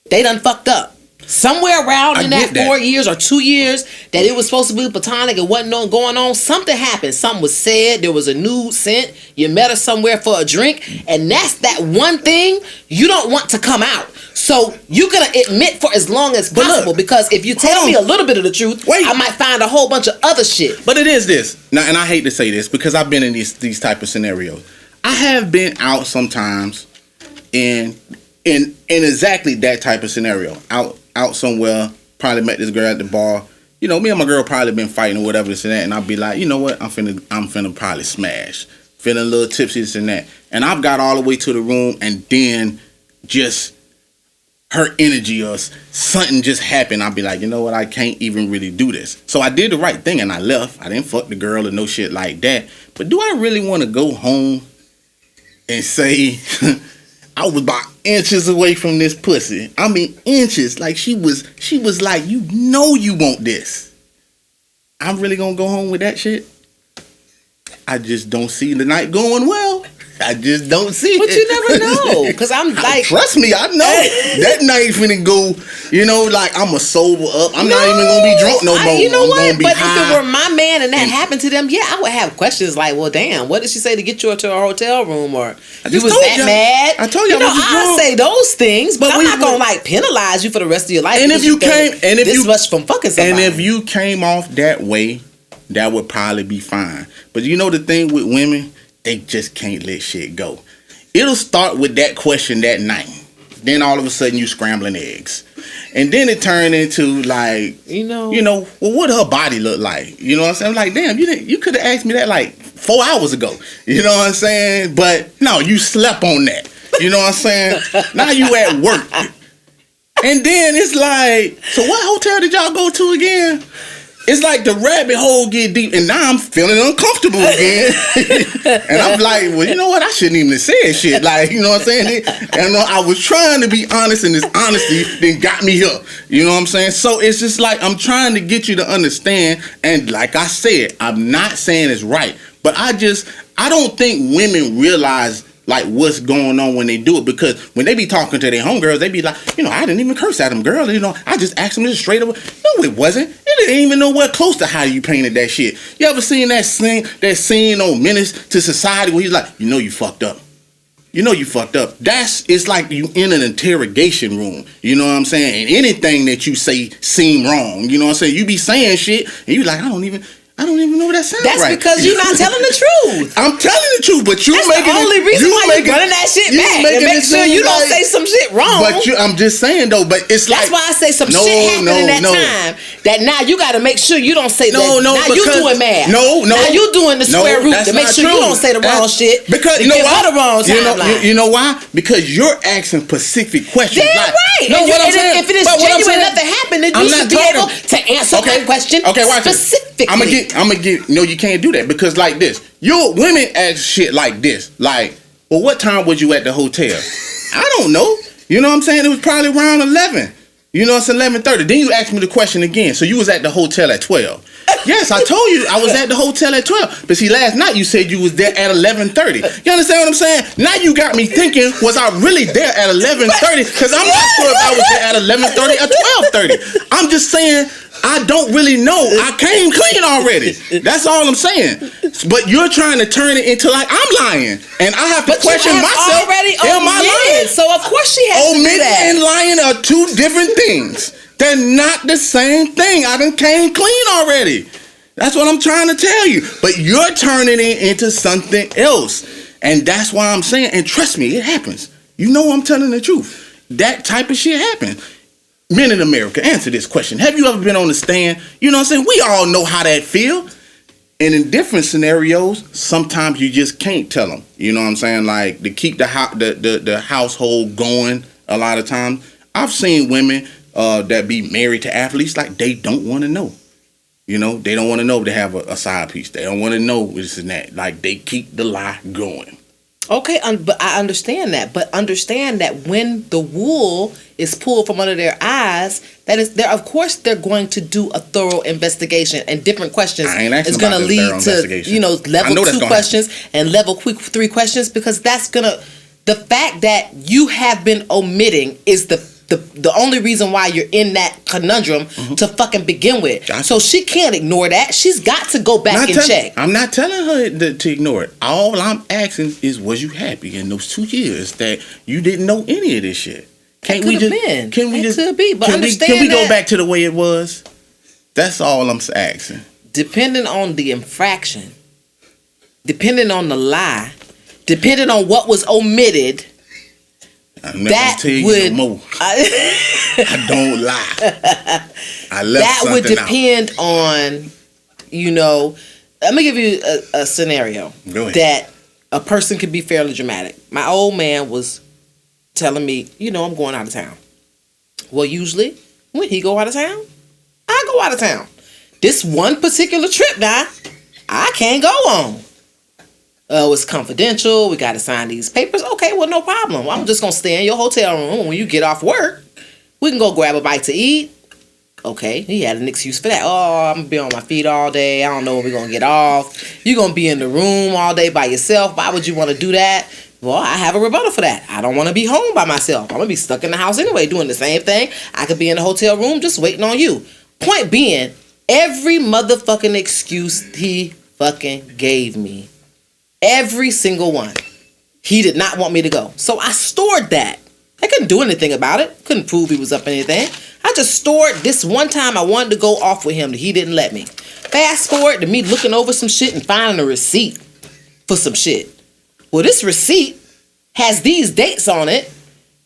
they done fucked up. Somewhere around in that 4 years or 2 years that it was supposed to be platonic and wasn't going on, something happened. Something was said. There was a nude sent. You met her somewhere for a drink. And that's that one thing you don't want to come out. So you're going to admit for as long as possible, because if you tell me a little bit of the truth, I might find a whole bunch of other shit. But it is this. Now, and I hate to say this because I've been in these type of scenarios. I have been out sometimes in exactly that type of scenario. Out somewhere, probably met this girl at the bar. You know, me and my girl probably been fighting or whatever, this and that, and I'll be like, you know what, I'm finna probably smash. Feeling a little tipsy, this and that. And I've got all the way to the room, and then just her energy or something just happened. I'll be like, you know what, I can't even really do this. So I did the right thing and I left. I didn't fuck the girl or no shit like that. But do I really want to go home and say I was about inches away from this pussy? I mean inches. Like she was like, you know you want this. I'm really gonna go home with that shit? I just don't see the night going well. I just don't see But it. you never know, because I'm like, Trust me, I know that night finna go. You know, like I'ma sober up. I'm not even gonna be drunk no more. You know I'm what? gonna be But high. if it were my man and that happened to them, yeah, I would have questions like, well, damn, what did she say to get you to a hotel room? Or you just was told that y'all. mad? I told y'all You know, I was just I drunk. say those things, but I'm we not gonna would- like penalize you for the rest of your life. And because if you paid came- and if this you- much from fucking somebody, And if you came off that way, that would probably be fine. But you know the thing with women, they just can't let shit go. It'll start with that question that night. Then all of a sudden you scrambling eggs. And then it turned into like, you know, well, what her body look like? You know what I'm saying? I'm like, damn, you could have asked me that like 4 hours ago. You know what I'm saying? But no, you slept on that. You know what I'm saying? Now you at work. And then it's like, so what hotel did y'all go to again? It's like the rabbit hole get deep, and now I'm feeling uncomfortable again. And I'm like, well, you know what? I shouldn't even have said shit. Like, you know what I'm saying? And I was trying to be honest, and this honesty then got me here. You know what I'm saying? So it's just like I'm trying to get you to understand. And like I said, I'm not saying it's right, but I don't think women realize like what's going on when they do it, because when they be talking to their homegirls, they be like, I didn't even curse at them, girl. I just asked them this straight up. No, it wasn't. It didn't even know what close to how you painted that shit. You ever seen that scene on Menace to Society where he's like, you fucked up. You fucked up. It's like you in an interrogation room. You know what I'm saying? And anything that you say seem wrong. You know what I'm saying? You be saying shit and you like, I don't even know what that sounds that's right. because you're not telling the truth. I'm telling the truth, but you That's making the only reason why you're running that shit back. And making make it sure seem you don't like- say some shit wrong. But I'm just saying though. But it's That's like, why I say some No, shit happened no, in that no. time that now you got to make sure you don't say that. No, Now you because- doing math. No. Now you doing the square root that's to make not sure you true. don't say the wrong shit. Because to you know give why? her the wrong timeline. You know why? Because you're asking specific questions. Damn like, right. No, And what I'm and saying. if it is but what I'm genuine, saying- nothing happened, then I'm you not should be talking- able to answer that question watch it. specifically. I'm gonna get. No, you can't do that because like this, your women ask shit like this, like, well, what time was you at the hotel? I don't know. You know what I'm saying? It was probably around 11. You know, it's 11:30. Then you asked me the question again. So you was at the hotel at 12. Yes, I told you I was at the hotel at 12. But see, last night you said you was there at 11:30. You understand what I'm saying? Now you got me thinking, was I really there at 11:30? Because I'm not sure if I was there at 11:30 or 12:30. I'm just saying, I don't really know. I came clean already. That's all I'm saying. But you're trying to turn it into like I'm lying. And I have to But question you have myself. already Am I lying? omitted, so of course she has to do Omitting that. and lying are two different things. They're not the same thing. I done came clean already. That's what I'm trying to tell you. But you're turning it into something else. And that's why I'm saying, and trust me, it happens. You know I'm telling the truth. That type of shit happens. Men in America, answer this question. Have you ever been on the stand? You know what I'm saying? We all know how that feel. And in different scenarios, sometimes you just can't tell them. You know what I'm saying? Like to keep the household going a lot of times. I've seen women that be married to athletes, like they don't want to know. You know, they don't want to know they have a side piece. They don't want to know this and that. Like they keep the lie going. Okay, but I understand that. But understand that when the wool is pulled from under their eyes, that is there. Of course, they're going to do a thorough investigation, and different questions I ain't asking is going to about the thorough lead to investigation. I level know that's 2 gonna questions and level 3 questions, because that's gonna. The fact that you have been omitting is the only reason why you're in that conundrum to fucking begin with. Gotcha. So she can't ignore that. She's got to go back and check. I'm not telling her to ignore it. All I'm asking is, was you happy in those 2 years that you didn't know any of this shit? Can't we could've just? been. Can we That just? could be, but can understand we go that- back to the way it was? That's all I'm asking. Depending on the infraction, depending on the lie, depending on what was omitted, I'm not that gonna tell you would no more. I don't lie. I left that would something out. depend on, let me give you a scenario Go ahead. that a person could be fairly dramatic. My old man was telling me, I'm going out of town. Well, usually when he go out of town, I go out of town. This one particular trip now, I can't go on. It's confidential. We got to sign these papers. Okay, well, no problem. I'm just going to stay in your hotel room. When you get off work, we can go grab a bite to eat. Okay, he had an excuse for that. Oh, I'm gonna be on my feet all day. I don't know when we're gonna get off. You're gonna be in the room all day by yourself. Why would you want to do that? Well, I have a rebuttal for that. I don't want to be home by myself. I'm gonna be stuck in the house anyway, doing the same thing. I could be in the hotel room just waiting on you. Point being, every motherfucking excuse he fucking gave me, every single one, he did not want me to go. So I stored that. I couldn't do anything about it. Couldn't prove he was up anything. I just stored this one time I wanted to go off with him that he didn't let me. Fast forward to me looking over some shit and finding a receipt for some shit. Well, this receipt has these dates on it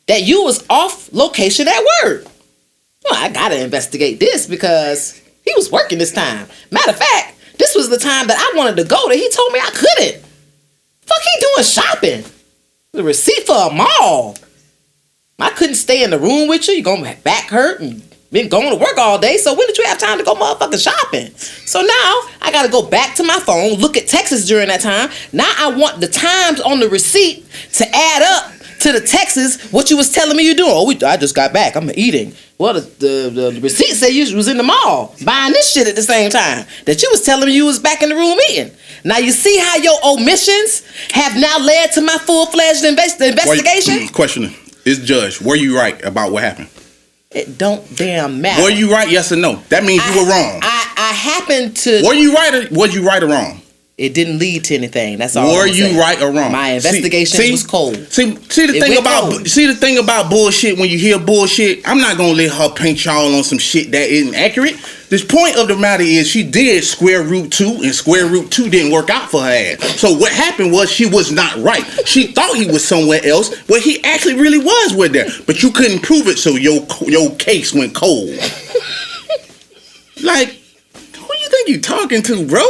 that you was off location at work. Well, I gotta investigate this because he was working this time. Matter of fact, this was the time that I wanted to go that he told me I couldn't. Fuck he doing shopping? The receipt for a mall. I couldn't stay in the room with you. You're going to back hurt and been going to work all day. So when did you have time to go motherfucking shopping? So now I got to go back to my phone, look at texts during that time. Now I want the times on the receipt to add up to the texts what you was telling me you're doing. Oh, I just got back. I'm eating. Well, the receipt said you was in the mall buying this shit at the same time that you was telling me you was back in the room eating. Now you see how your omissions have now led to my full-fledged investigation? Wait, question. It's judge. Were you right about what happened? It don't damn matter. Were you right? Yes or no? That means you were wrong. I happened to. Were you right or was you right or wrong? It didn't lead to anything. That's all. Were you right or wrong? My investigation was cold. See the thing about bullshit. When you hear bullshit, I'm not gonna let her paint y'all on some shit that isn't accurate. The point of the matter is she did square root 2, and square root 2 didn't work out for her ass. So what happened was she was not right. She thought he was somewhere else, but he actually really was there. But you couldn't prove it, so your case went cold. Like, who you think you talking to, bro?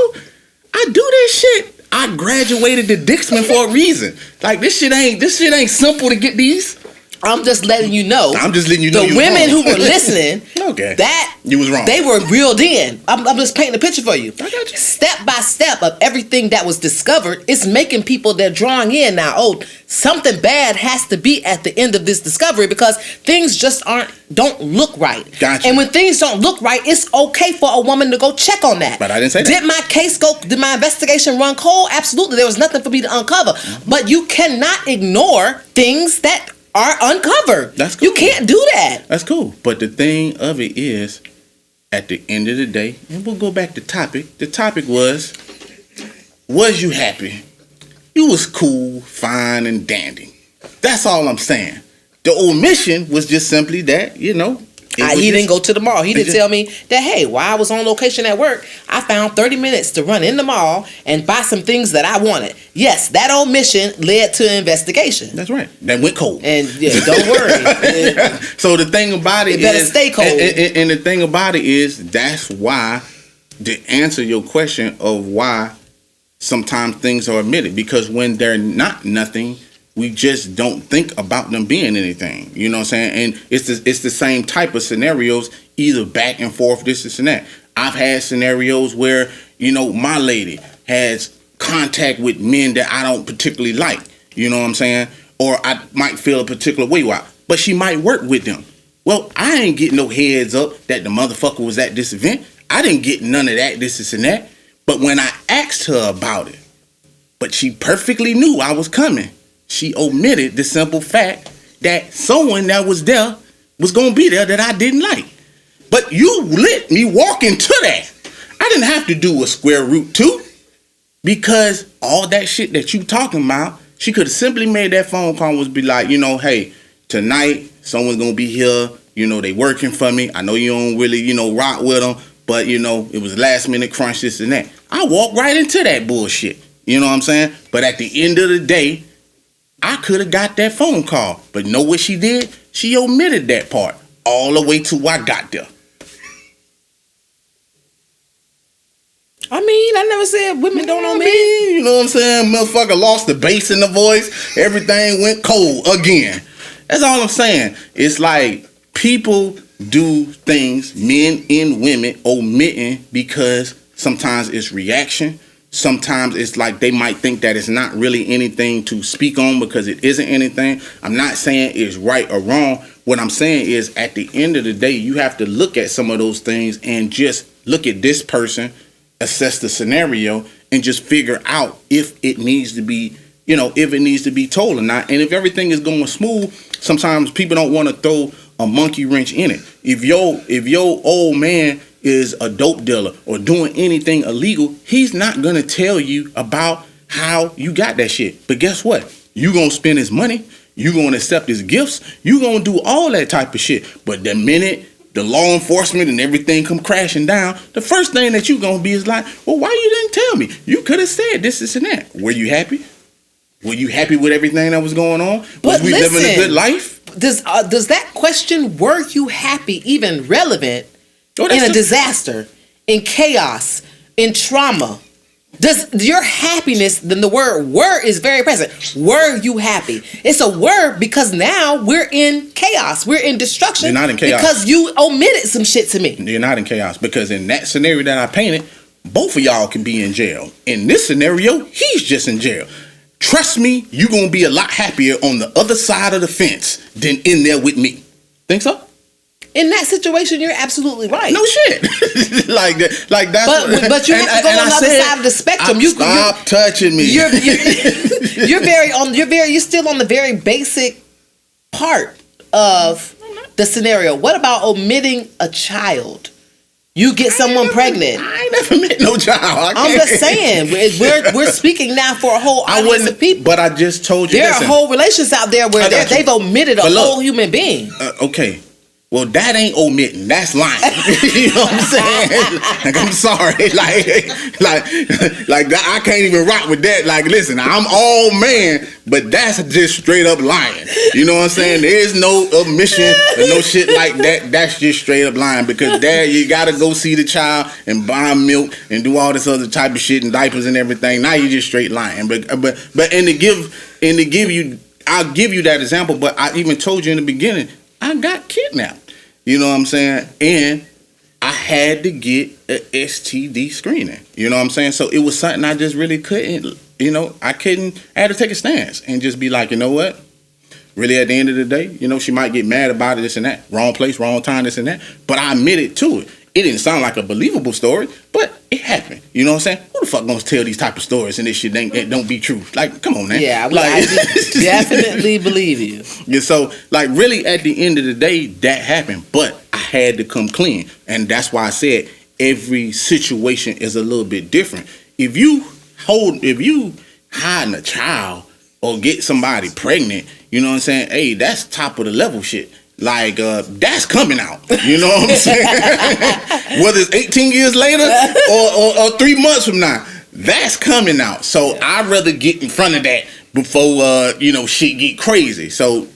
I do this shit. I graduated to Dixman for a reason. Like this shit ain't simple to get these. I'm just letting you know. I'm just letting you know. The women who were listening, okay, that you was wrong. They were reeled in. I'm just painting a picture for you. I got you. Step by step of everything that was discovered, it's making people they're drawing in now. Oh, something bad has to be at the end of this discovery because things just don't look right. Gotcha. And when things don't look right, it's okay for a woman to go check on that. But I didn't say that. Did my investigation run cold? Absolutely. There was nothing for me to uncover. Mm-hmm. But you cannot ignore things that are uncovered. That's cool. You can't do that. That's cool. But the thing of it is, at the end of the day, and we'll go back to topic. The topic was you happy? You was cool, fine, and dandy. That's all I'm saying. The omission was just simply that, you know. He didn't go to the mall. He didn't tell me that, hey, while I was on location at work, I found 30 minutes to run in the mall and buy some things that I wanted. Yes, that omission led to an investigation. That's right. That went cold. And yeah, don't worry. So the thing about it better stay cold. And the thing about it is, that's why, to answer your question of why sometimes things are omitted, because when they're not nothing, we just don't think about them being anything. You know what I'm saying? And it's the same type of scenarios, either back and forth, this and that. I've had scenarios where, you know, my lady has contact with men that I don't particularly like. You know what I'm saying? Or I might feel a particular way about, but she might work with them. Well, I ain't getting no heads up that the motherfucker was at this event. I didn't get none of that, this and that. But when I asked her about it, but she perfectly knew I was coming, she omitted the simple fact that someone that was there was going to be there that I didn't like. But you let me walk into that. I didn't have to do a square root 2 because all that shit that you talking about, she could have simply made that phone call and was be like, you know, hey, tonight someone's going to be here. You know, they working for me. I know you don't really, you know, rock with them, but, you know, it was last minute crunch, this and that. I walked right into that bullshit. You know what I'm saying? But at the end of the day, I could have got that phone call, but know what she did? She omitted that part all the way to I got there. I mean, I never said women don't omit. You know what I'm saying? Motherfucker lost the bass in the voice. Everything went cold again. That's all I'm saying. It's like people do things, men and women, omitting because sometimes it's reaction. sometimes it's like they might think that it's not really anything to speak on because it isn't anything. I'm not saying it's right or wrong. What I'm saying is at the end of the day, you have to look at some of those things and just look at this person, assess the scenario, and just figure out if it needs to be, if it needs to be told or not. And if everything is going smooth, sometimes people don't want to throw a monkey wrench in it. If your old man is a dope dealer or doing anything illegal, he's not gonna tell you about how you got that shit. But guess what? You gonna spend his money, you gonna accept his gifts, you gonna do all that type of shit. But the minute the law enforcement and everything come crashing down, the first thing that you gonna be is like, well, why you didn't tell me? You could have said this and that. Were you happy? Were you happy with everything that was going on? Was we living a good life? Does that question, were you happy, even relevant in a disaster, in chaos, in trauma? Does your happiness, then the word were is very present. Were you happy? It's a word because now we're in chaos. We're in destruction. You're not in chaos. Because you omitted some shit to me. You're not in chaos because in that scenario that I painted, both of y'all can be in jail. In this scenario, he's just in jail. Trust me, you're going to be a lot happier on the other side of the fence than in there with me. Think so? In that situation, you're absolutely right. No shit. like that's. But you have to go on the other side of the spectrum. Stop touching me. You're still on the very basic part of the scenario. What about omitting a child? You get someone pregnant. I ain't never met no child. I'm just saying, we're speaking now for a whole audience of people. But I just told you. There are whole relations out there where they've omitted a whole human being. Okay. Well, that ain't omitting. That's lying. You know what I'm saying? Like, I'm sorry. Like I can't even rock with that. Like, listen, I'm all man, but that's just straight up lying. You know what I'm saying? There is no omission and no shit like that. That's just straight up lying because there you gotta go see the child and buy milk and do all this other type of shit and diapers and everything. Now you just straight lying. But to give you, I'll give you that example. But I even told you in the beginning, I got kidnapped. You know what I'm saying? And I had to get a STD screening. You know what I'm saying? So it was something I just really couldn't, I had to take a stance and just be like, you know what? Really at the end of the day, she might get mad about it, this and that. Wrong place, wrong time, this and that. But I admitted to it. It didn't sound like a believable story, but it happened. You know what I'm saying? Who the fuck gonna tell these type of stories and this shit don't be true? Like, come on, man. Yeah, I definitely believe you. Yeah, so like really at the end of the day, that happened, but I had to come clean, and that's why I said every situation is a little bit different. If you hiding a child or get somebody pregnant, you know what I'm saying? Hey, that's top of the level shit. Like, that's coming out. You know what I'm saying? Whether it's 18 years later or 3 months from now, that's coming out. So I'd rather get in front of that before, shit get crazy. So,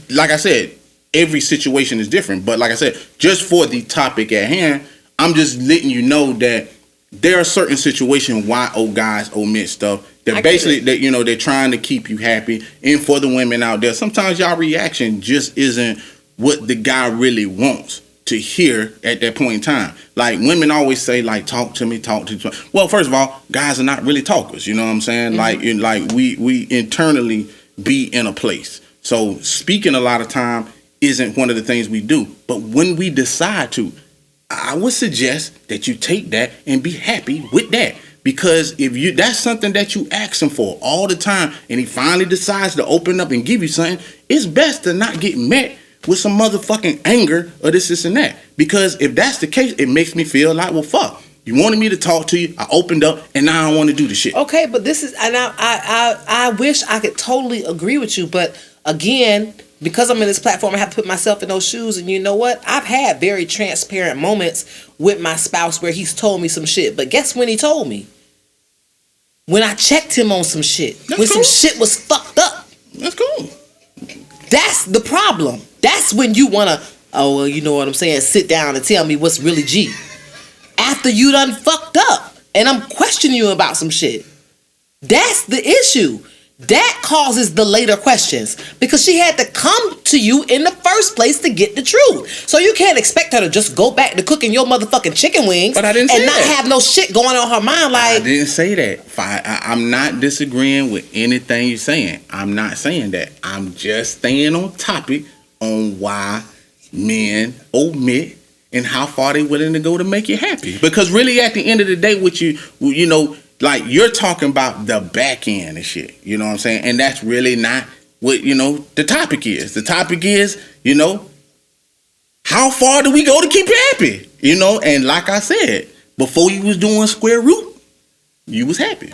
like I said, every situation is different. But like I said, just for the topic at hand, I'm just letting you know that there are certain situations why old guys omit stuff. They're basically, they're trying to keep you happy. And for the women out there, sometimes y'all reaction just isn't what the guy really wants to hear at that point in time. Like, women always say, like, talk to me. Well, first of all, guys are not really talkers. You know what I'm saying? Mm-hmm. Like we internally be in a place. So speaking a lot of time isn't one of the things we do. But when we decide to, I would suggest that you take that and be happy with that. Because if that's something that you ask him for all the time and he finally decides to open up and give you something, it's best to not get met with some motherfucking anger or this and that. Because if that's the case, it makes me feel like, well, fuck. You wanted me to talk to you, I opened up, and now I don't want to do the shit. Okay, but this is, and I wish I could totally agree with you, but again, because I'm in this platform, I have to put myself in those shoes, and you know what? I've had very transparent moments with my spouse where he's told me some shit, but guess when he told me? When I checked him on some shit. Some shit was fucked up. That's cool. That's the problem. That's when you want to, you know what I'm saying, sit down and tell me what's really G. After you done fucked up and I'm questioning you about some shit. That's the issue. that causes the later questions because she had to come to you in the first place to get the truth. So you can't expect her to just go back to cooking your motherfucking chicken wings But I didn't say and not that. have no shit going on her mind. I Like, didn't say that. I'm not disagreeing with anything you're saying. I'm not saying that. I'm just staying on topic on why men omit and how far they willing to go to make you happy. Because really, at the end of the day, what you know, like you're talking about the back end and shit. You know what I'm saying? And that's really not what the topic is. The topic is, how far do we go to keep you happy? And like I said, before you was doing square root, you was happy.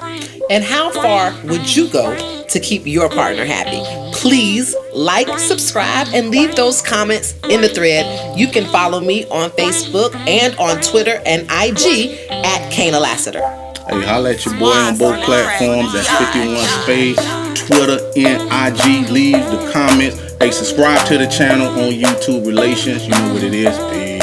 and how far would you go to keep your partner happy? Please like, subscribe, and leave those comments in the thread. You can follow me on Facebook and on Twitter and IG at Kana Lassiter. Hey, holla at your boy on both platforms. That's 51 Spade, Twitter and IG. Leave the comments. Hey, subscribe to the channel on YouTube Relations. You know what it is. Peace.